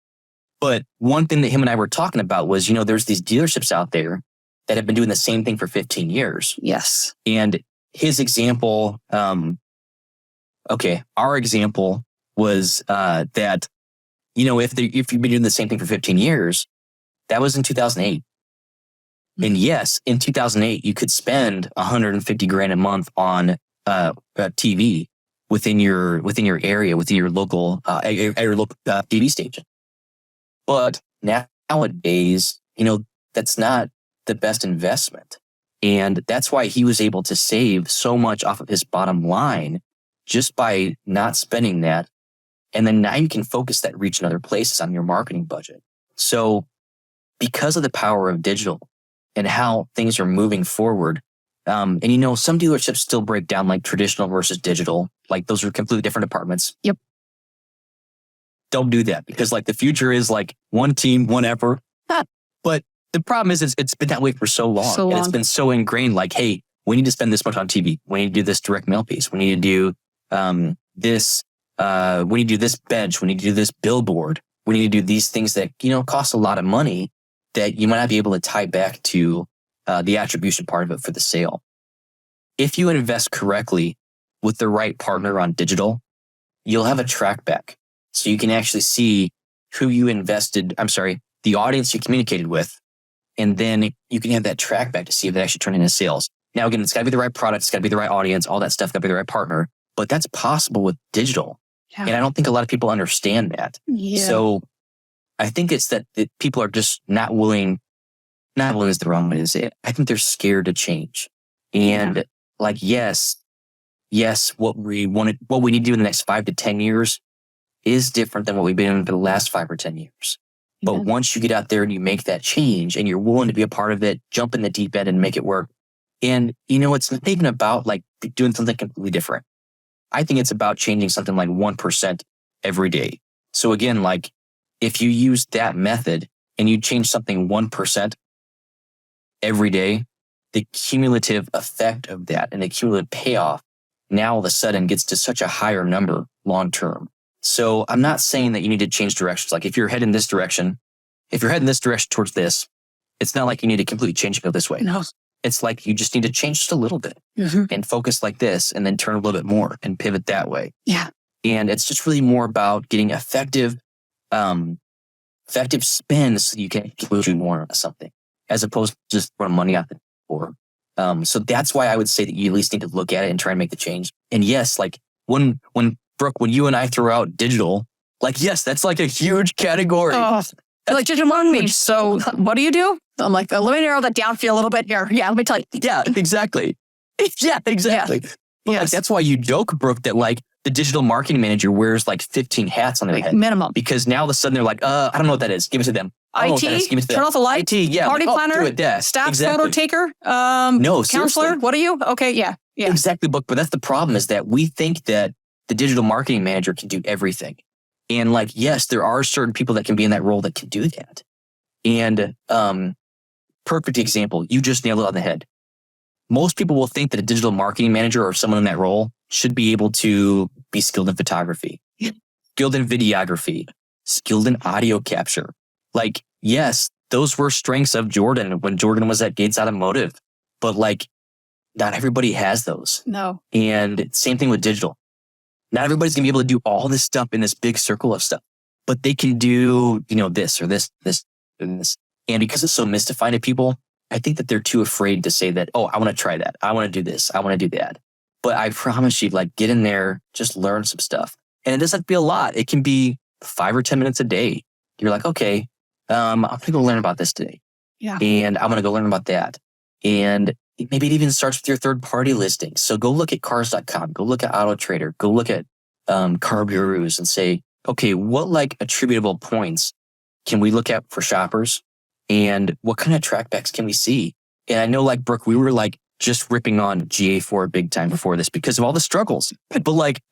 But one thing that him and I were talking about was, there's these dealerships out there that have been doing the same thing for 15 years. Yes. And his example, our example was that, if you've been doing the same thing for 15 years, that was in 2008. Mm-hmm. And yes, in 2008, you could spend $150,000 a month on TV within your area, within your local TV station. But nowadays, that's not the best investment. And that's why he was able to save so much off of his bottom line just by not spending that. And then now you can focus that reach in other places on your marketing budget. So because of the power of digital and how things are moving forward, some dealerships still break down like traditional versus digital. Like those are completely different departments. Yep. Don't do that, because like the future is like one team, one effort. But the problem is it's been that way for so long. And it's been so ingrained, like, hey, we need to spend this much on TV. We need to do this direct mail piece. We need to do this. We need to do this bench. We need to do this billboard. We need to do these things that, cost a lot of money that you might not be able to tie back to the attribution part of it for the sale. If you invest correctly with the right partner on digital, you'll have a track back. So you can actually see who you the audience you communicated with, and then you can have that track back to see if it actually turned into sales. Now, again, it's got to be the right product. It's got to be the right audience. All that stuff got to be the right partner. But that's possible with digital. Yeah. And I don't think a lot of people understand that. Yeah. So I think it's that people are just not willing is the wrong way to say it. I think they're scared to change. And yes, what we need to do in the next 5 to 10 years is different than what we've been doing for the last 5 or 10 years. Yeah. But once you get out there and you make that change and you're willing to be a part of it, jump in the deep end and make it work. And, it's not even about like doing something completely different. I think it's about changing something like 1% every day. So again, like if you use that method and you change something 1% every day, the cumulative effect of that and the cumulative payoff now all of a sudden gets to such a higher number long term. So I'm not saying that you need to change directions. Like if you're heading this direction towards this, it's not like you need to completely change and go this way. No. It's like you just need to change just a little bit and focus like this and then turn a little bit more and pivot that way. Yeah. And it's just really more about getting effective spins so you can do more of something as opposed to just throwing money out the door. So that's why I would say that you at least need to look at it and try and make the change. And yes, like when Brooke, when you and I throw out digital, like, yes, that's like a huge category. Like digital marketing. So what do? I'm like, let me narrow that down for you a little bit here. Yeah, let me tell you. Yeah, exactly. Yeah, exactly. Yeah. But like, that's why you joke, Brooke, that like the digital marketing manager wears like 15 hats on their head. Minimum. Because now all of a sudden they're like, I don't know what that is. Give it to them. IT, turn off the light. IT, yeah. Party planner, staff photo taker, counselor. Seriously. What are you? Okay, yeah. Exactly, Brooke. But that's the problem is that we think that the digital marketing manager can do everything. And like, yes, there are certain people that can be in that role that can do that. And perfect example, you just nailed it on the head. Most people will think that a digital marketing manager or someone in that role should be able to be skilled in photography, skilled in videography, skilled in audio capture. Like, yes, those were strengths of Jordan when Jordan was at Gates Automotive, but like, not everybody has those. No. And same thing with digital. Not everybody's gonna be able to do all this stuff in this big circle of stuff, but they can do, this or this, and this. And because it's so mystifying to people, I think that they're too afraid to say that, oh, I want to try that. I want to do this. I want to do that. But I promise you, like, get in there, just learn some stuff. And it doesn't have to be a lot. It can be 5 or 10 minutes a day. You're like, okay, I'm going to go learn about this today. Yeah. And I'm going to go learn about that. And maybe it even starts with your third-party listings. So go look at cars.com, go look at Auto Trader, go look at Car Gurus and say, okay, what like attributable points can we look at for shoppers? And what kind of trackbacks can we see? And I know, like, Brooke, we were like just ripping on GA4 big time before this because of all the struggles. But like,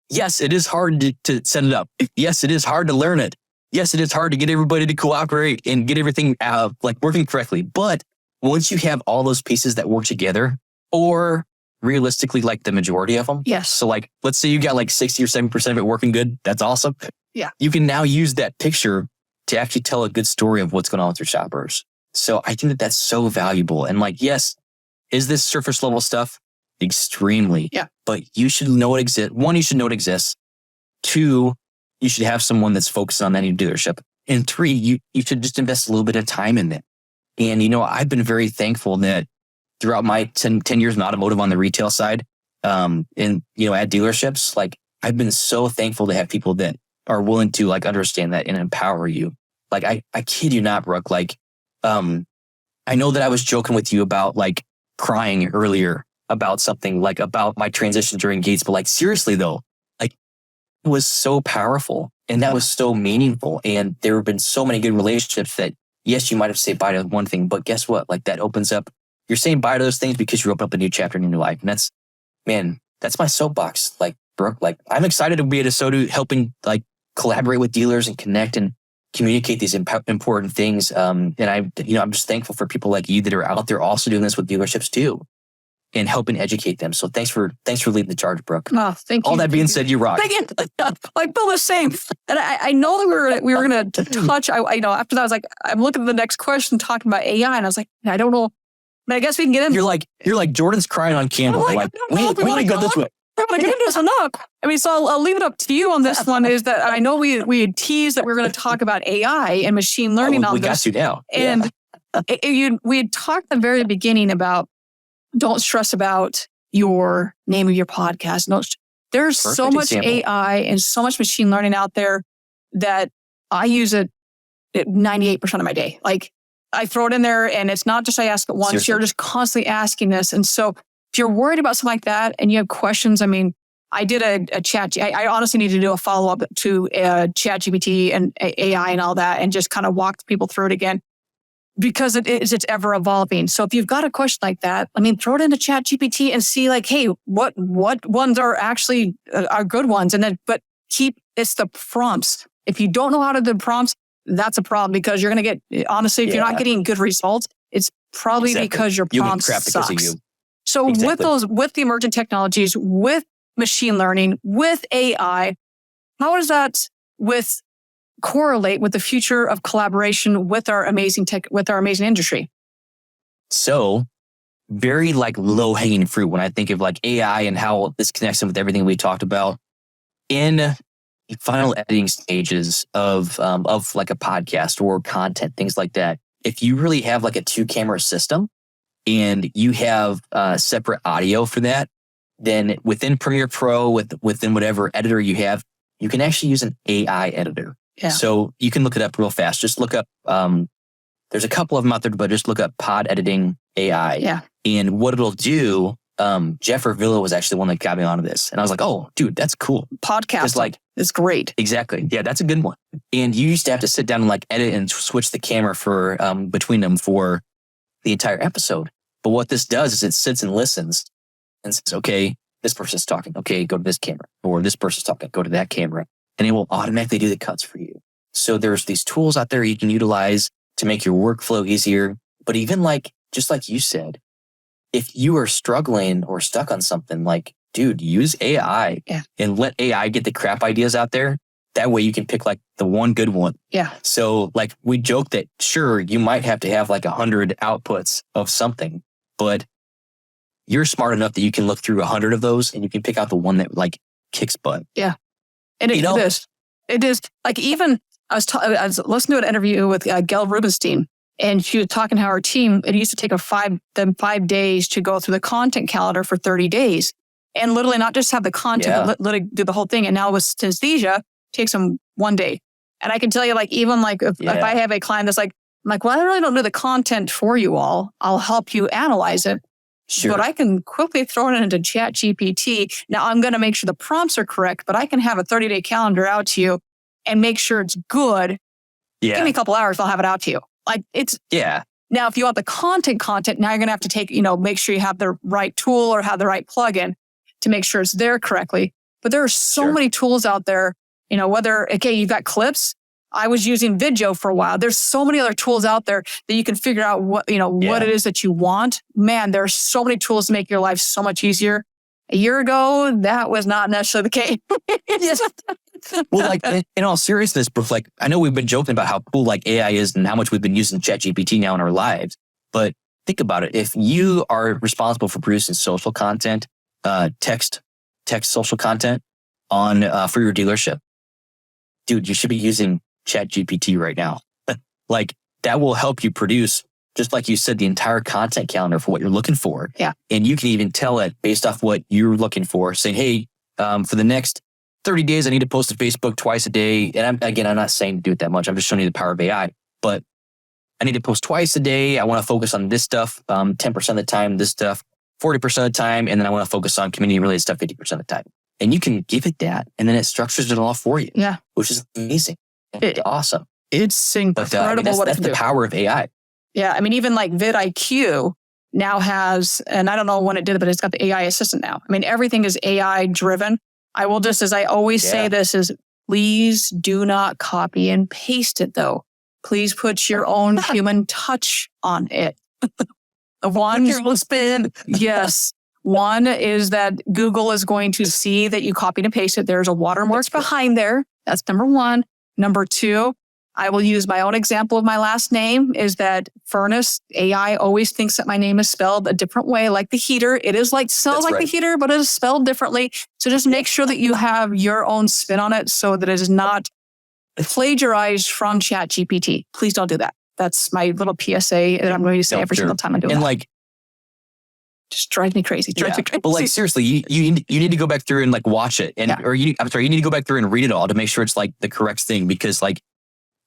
yes, it is hard to set it up. Yes, it is hard to learn it. Yes, it is hard to get everybody to cooperate and get everything like working correctly. But once you have all those pieces that work together, or realistically, like the majority of them. Yes. So like, let's say you got like 60 or 70% of it working good. That's awesome. Yeah. You can now use that picture to actually tell a good story of what's going on with your shoppers. So I think that that's so valuable. And like, yes, is this surface level stuff? Extremely. Yeah. But you should know it exists. One, you should know it exists. Two, you should have someone that's focused on that in your dealership. And three, you should just invest a little bit of time in it. And, I've been very thankful that throughout my 10 years in automotive on the retail side, and, at dealerships, like I've been so thankful to have people that are willing to like understand that and empower you. Like I kid you not, Brooke, like, I know that I was joking with you about like crying earlier about something like about my transition during Gates, but like seriously though, like it was so powerful and that was so meaningful. And there have been so many good relationships that yes, you might have said bye to one thing, but guess what? Like that opens up, you're saying bye to those things because you open up a new chapter in your life. And that's my soapbox. Like Brooke, like I'm excited to be at ASOTU helping like collaborate with dealers and connect and communicate these important things. And I'm just thankful for people like you that are out there also doing this with dealerships too and helping educate them. So thanks for leading the charge, Brooke. Oh, thank you. All that being said, you rock. Like Bill was saying, and I know that we were going to touch, after that, I was like, I'm looking at the next question talking about AI and I was like, I don't know, but I guess we can get in. You're like Jordan's crying on camera. Like, we want to go this way. I'm going to get into this enough. I mean, so I'll leave it up to you on this one is that I know we had teased that we were going to talk about AI and machine learning on this. We got to now. And we had talked at the very beginning about don't stress about your name of your podcast. There's so much AI and so much machine learning out there that I use it at 98% of my day. Like I throw it in there and it's not just I ask it once, Seriously. You're just constantly asking this. And so if you're worried about something like that and you have questions, I mean, I did a chat. I honestly need to do a follow-up to ChatGPT and AI and all that and just kind of walk people through it again because it's ever evolving. So if you've got a question like that, I mean, throw it into ChatGPT and see like, hey, what ones are actually are good ones? And then, but it's the prompts. If you don't know how to do prompts, that's a problem because you're going to get, honestly, if you're not getting good results, it's probably because your prompt sucks. So with the emergent technologies, with machine learning, with AI, how does that correlate with the future of collaboration with our amazing industry? So very like low hanging fruit when I think of like AI and how this connects with everything we talked about in final editing stages of like a podcast or content, things like that. If you really have like a 2-camera system and you have separate audio for that, then within Premiere Pro, within whatever editor you have, you can actually use an AI editor. Yeah. So you can look it up real fast. Just look up, there's a couple of them out there, but just look up pod editing AI. Yeah. And what it'll do, Jeff Villa was actually the one that got me onto this. And I was like, oh, dude, that's cool. Podcast is great. Exactly. Yeah, that's a good one. And you used to have to sit down and like edit and switch the camera for between them for the entire episode. But what this does is it sits and listens and says, okay, this person's talking. Okay, go to this camera. Or this person's talking. Go to that camera. and it will automatically do the cuts for you. So there's these tools out there you can utilize to make your workflow easier. But even like, just like you said, if you are struggling or stuck on something, like, dude, use AI and let AI get the crap ideas out there. That way you can pick like the one good one. Yeah. So like we joke that sure, you might have to have like 100 outputs of something, but you're smart enough that you can look through 100 of those and you can pick out the one that like kicks butt. Yeah. And it is like, even I was listening to an interview with Gail Rubenstein, and she was talking how her team, it used to take them 5 days to go through the content calendar for 30 days and literally not just have the content, but literally do the whole thing. And now with synesthesia, takes them 1 day. And I can tell you, like, even like if I have a client that's like, I'm like, well, I really don't do the content for you all. I'll help you analyze it. Sure. But I can quickly throw it into ChatGPT. Now I'm going to make sure the prompts are correct, but I can have a 30-day calendar out to you and make sure it's good. Yeah. Give me a couple hours, I'll have it out to you. Like it's, Now, if you want the content, now you're going to have to take, make sure you have the right tool or have the right plugin to make sure it's there correctly. But there are so many tools out there, you've got clips. I was using Vidyo for a while. There's so many other tools out there that you can figure out what it is that you want. Man, there are so many tools to make your life so much easier. A year ago, that was not necessarily the case. Well, like in all seriousness, Brooke, like I know we've been joking about how cool like AI is and how much we've been using ChatGPT now in our lives. But think about it. If you are responsible for producing social content, text social content on for your dealership, dude, you should be using ChatGPT right now. Like that will help you produce, just like you said, the entire content calendar for what you're looking for. Yeah. And you can even tell it based off what you're looking for, saying, hey, for the next 30 days, I need to post to Facebook twice a day. And I'm not saying to do it that much. I'm just showing you the power of AI. But I need to post twice a day. I want to focus on this stuff 10% of the time, this stuff 40% of the time. And then I want to focus on community-related stuff 50% of the time. And you can give it that, and then it structures it all for you. Yeah. Which is amazing. It's awesome. It's incredible what it can do. That's the power of AI. Yeah. I mean, even like vidIQ now has, and I don't know when it did it, but it's got the AI assistant now. I mean, everything is AI driven. I will just, as I always say this, is please do not copy and paste it though. Please put your own human touch on it. One spin. Yes. One is that Google is going to see that you copied and pasted. There's a watermark behind there. That's number one. Number two, I will use my own example of my last name is that Furniss, AI always thinks that my name is spelled a different way, like the heater. It is spelled like the heater, but it is spelled differently. So just make sure that you have your own spin on it so that it is not plagiarized from ChatGPT. Please don't do that. That's my little PSA that I'm going to say every single time I do it. And like, just drives me crazy. But like seriously, you need to go back through and like watch it, and you need to go back through and read it all to make sure it's like the correct thing, because like,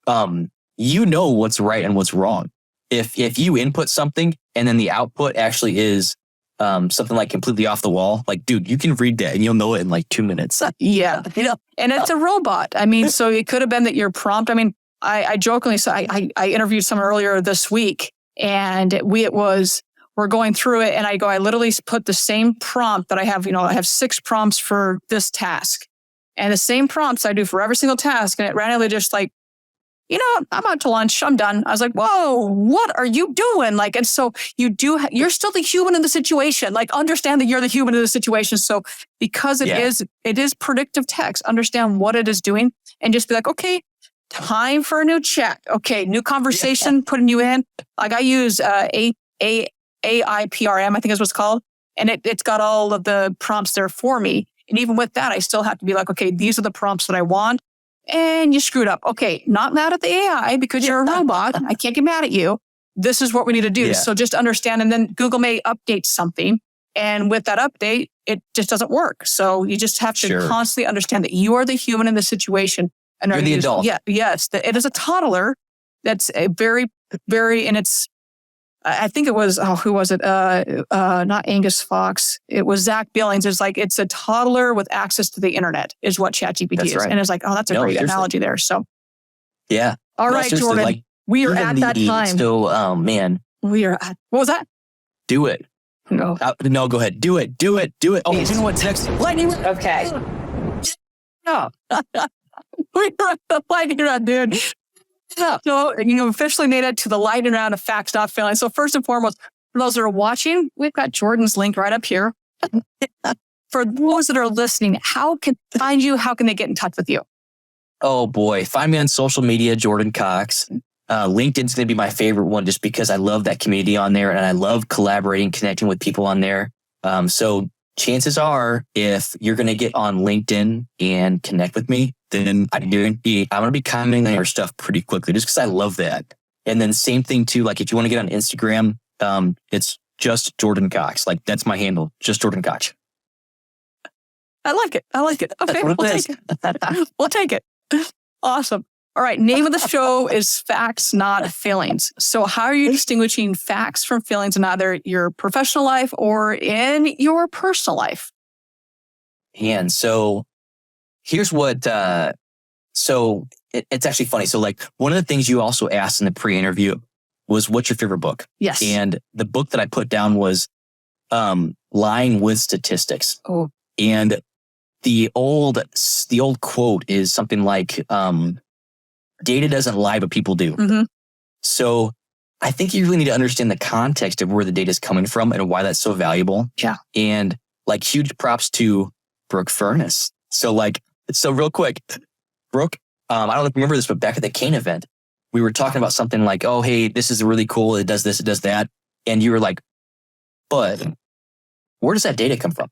what's right and what's wrong. If you input something and then the output actually is something like completely off the wall, like dude, you can read that and you'll know it in like 2 minutes. Yeah, and it's a robot. I mean, so it could have been that your prompt. I mean, I jokingly, so I interviewed someone earlier this week, and we're going through it, and I literally put the same prompt that I have, I have 6 prompts for this task, and the same prompts I do for every single task, and it randomly just like, I'm out to lunch, I'm done. I was like, whoa, what are you doing? Like, and so you're still the human in the situation. Like, understand that you're the human in the situation. So because it is predictive text, understand what it is doing, and just be like, okay, time for a new chat. Okay, new conversation, putting you in. Like I use AIPRM, I think is what it's called. And it's got all of the prompts there for me. And even with that, I still have to be like, okay, these are the prompts that I want. And you screwed up. Okay, not mad at the AI because you're a robot. I can't get mad at you. This is what we need to do. Yeah. So just understand. And then Google may update something. And with that update, it just doesn't work. So you just have to constantly understand that you are the human in the situation. And you're the adult. Yeah, yes. It is a toddler that's a very, very, and it's, I think it was, who was it? Not Angus Fox. It was Zach Billings. It's a toddler with access to the internet is what ChatGPT is. Right. And it's like, that's a great analogy there. So, yeah. All right, Jordan, like, we are at that time. So, man. We are at, what was that? Do it. No. No, go ahead. Do it. Oh, you know what's next? Lightning. Okay. No. We're at the lightning round, dude. Yeah. So, officially made it to the lightning round of facts not failing. So first and foremost, for those that are watching, we've got Jordan's link right up here. For those that are listening, how can they find you? How can they get in touch with you? Oh boy, find me on social media, Jordan Cox. LinkedIn's going to be my favorite one just because I love that community on there and I love collaborating, connecting with people on there. So chances are, if you're going to get on LinkedIn and connect with me, then I'm going to be commenting on your stuff pretty quickly just because I love that. And then same thing too, like if you want to get on Instagram, it's just Jordan Cox. Like that's my handle, just Jordan Cox. I like it. Okay, we'll take it. Awesome. All right. Name of the show is Facts, Not Feelings. So how are you distinguishing facts from feelings in either your professional life or in your personal life? And so here's what, it's actually funny. So like one of the things you also asked in the pre-interview was what's your favorite book? Yes. And the book that I put down was Lying with Statistics. Oh. And the old quote is something like, data doesn't lie, but people do. Mm-hmm. So I think you really need to understand the context of where the data is coming from and why that's so valuable. Yeah. And like huge props to Brooke Furniss. So real quick, Brooke, I don't know if you remember this, but back at the Kane event, we were talking about something like, oh, hey, this is really cool. It does this, it does that. And you were like, but where does that data come from?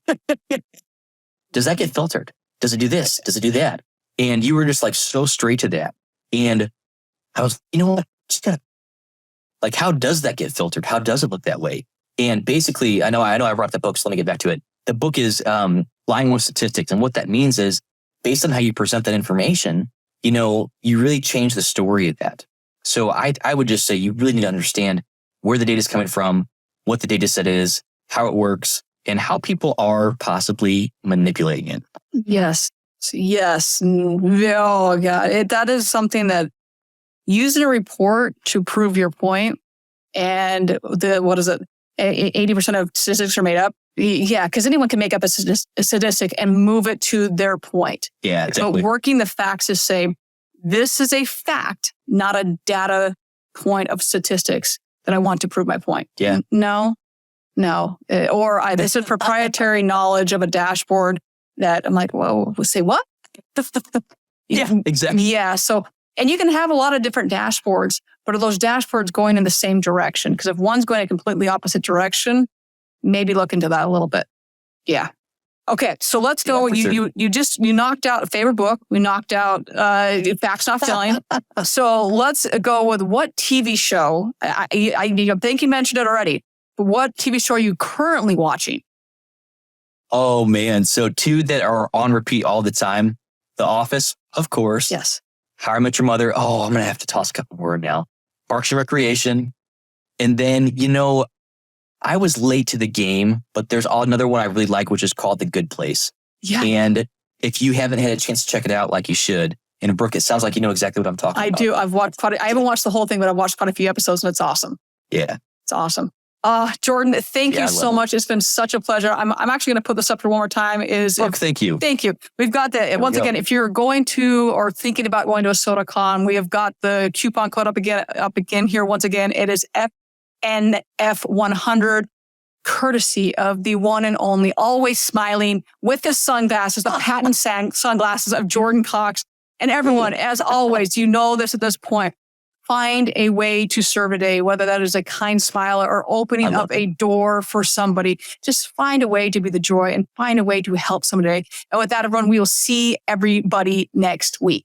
Does that get filtered? Does it do this? Does it do that? And you were just like so straight to that. And I was, you know what? Just gotta, like, how does that get filtered? How does it look that way? And basically, I know I brought the book, so let me get back to it. The book is Lying with Statistics. And what that means is based on how you present that information, you really change the story of that. So I would just say you really need to understand where the data is coming from, what the data set is, how it works, and how people are possibly manipulating it. Yes. Oh, God. That is something that using a report to prove your point and 80% of statistics are made up. Yeah, because anyone can make up a statistic and move it to their point. Yeah, exactly. But working the facts to say, this is a fact, not a data point of statistics that I want to prove my point. Yeah. No. This is proprietary knowledge of a dashboard that I'm like, whoa, say what? Yeah, exactly. Yeah. So, and you can have a lot of different dashboards, but are those dashboards going in the same direction? Because if one's going a completely opposite direction, maybe look into that a little bit. Yeah. Okay. So let's go. You knocked out a favorite book. We knocked out Facts Not Failing. So let's go with what TV show, I think you mentioned it already, but what TV show are you currently watching? Oh, man. So two that are on repeat all the time. The Office, of course. Yes. How I Met Your Mother. Oh, I'm going to have to toss a couple more now. Parks and Recreation. And then, I was late to the game, but there's another one I really like, which is called The Good Place. Yeah. And if you haven't had a chance to check it out like you should, and Brooke, it sounds like you know exactly what I'm talking about. I do. I haven't watched the whole thing, but I've watched quite a few episodes and it's awesome. Yeah. It's awesome. Jordan, thank you so much. It's been such a pleasure. I'm actually going to put this up for one more time. Brooke, thank you. Thank you. We've got once again, if you're going to or thinking about going to ASOTUCon, we have got the coupon code up again here. Once again, it is FNF100, courtesy of the one and only, always smiling with the sunglasses, the patent sunglasses of Jordan Cox. And everyone, as always, this at this point. Find a way to serve today, whether that is a kind smile or opening up a door for somebody. Just find a way to be the joy and find a way to help somebody. And with that, everyone, we will see everybody next week.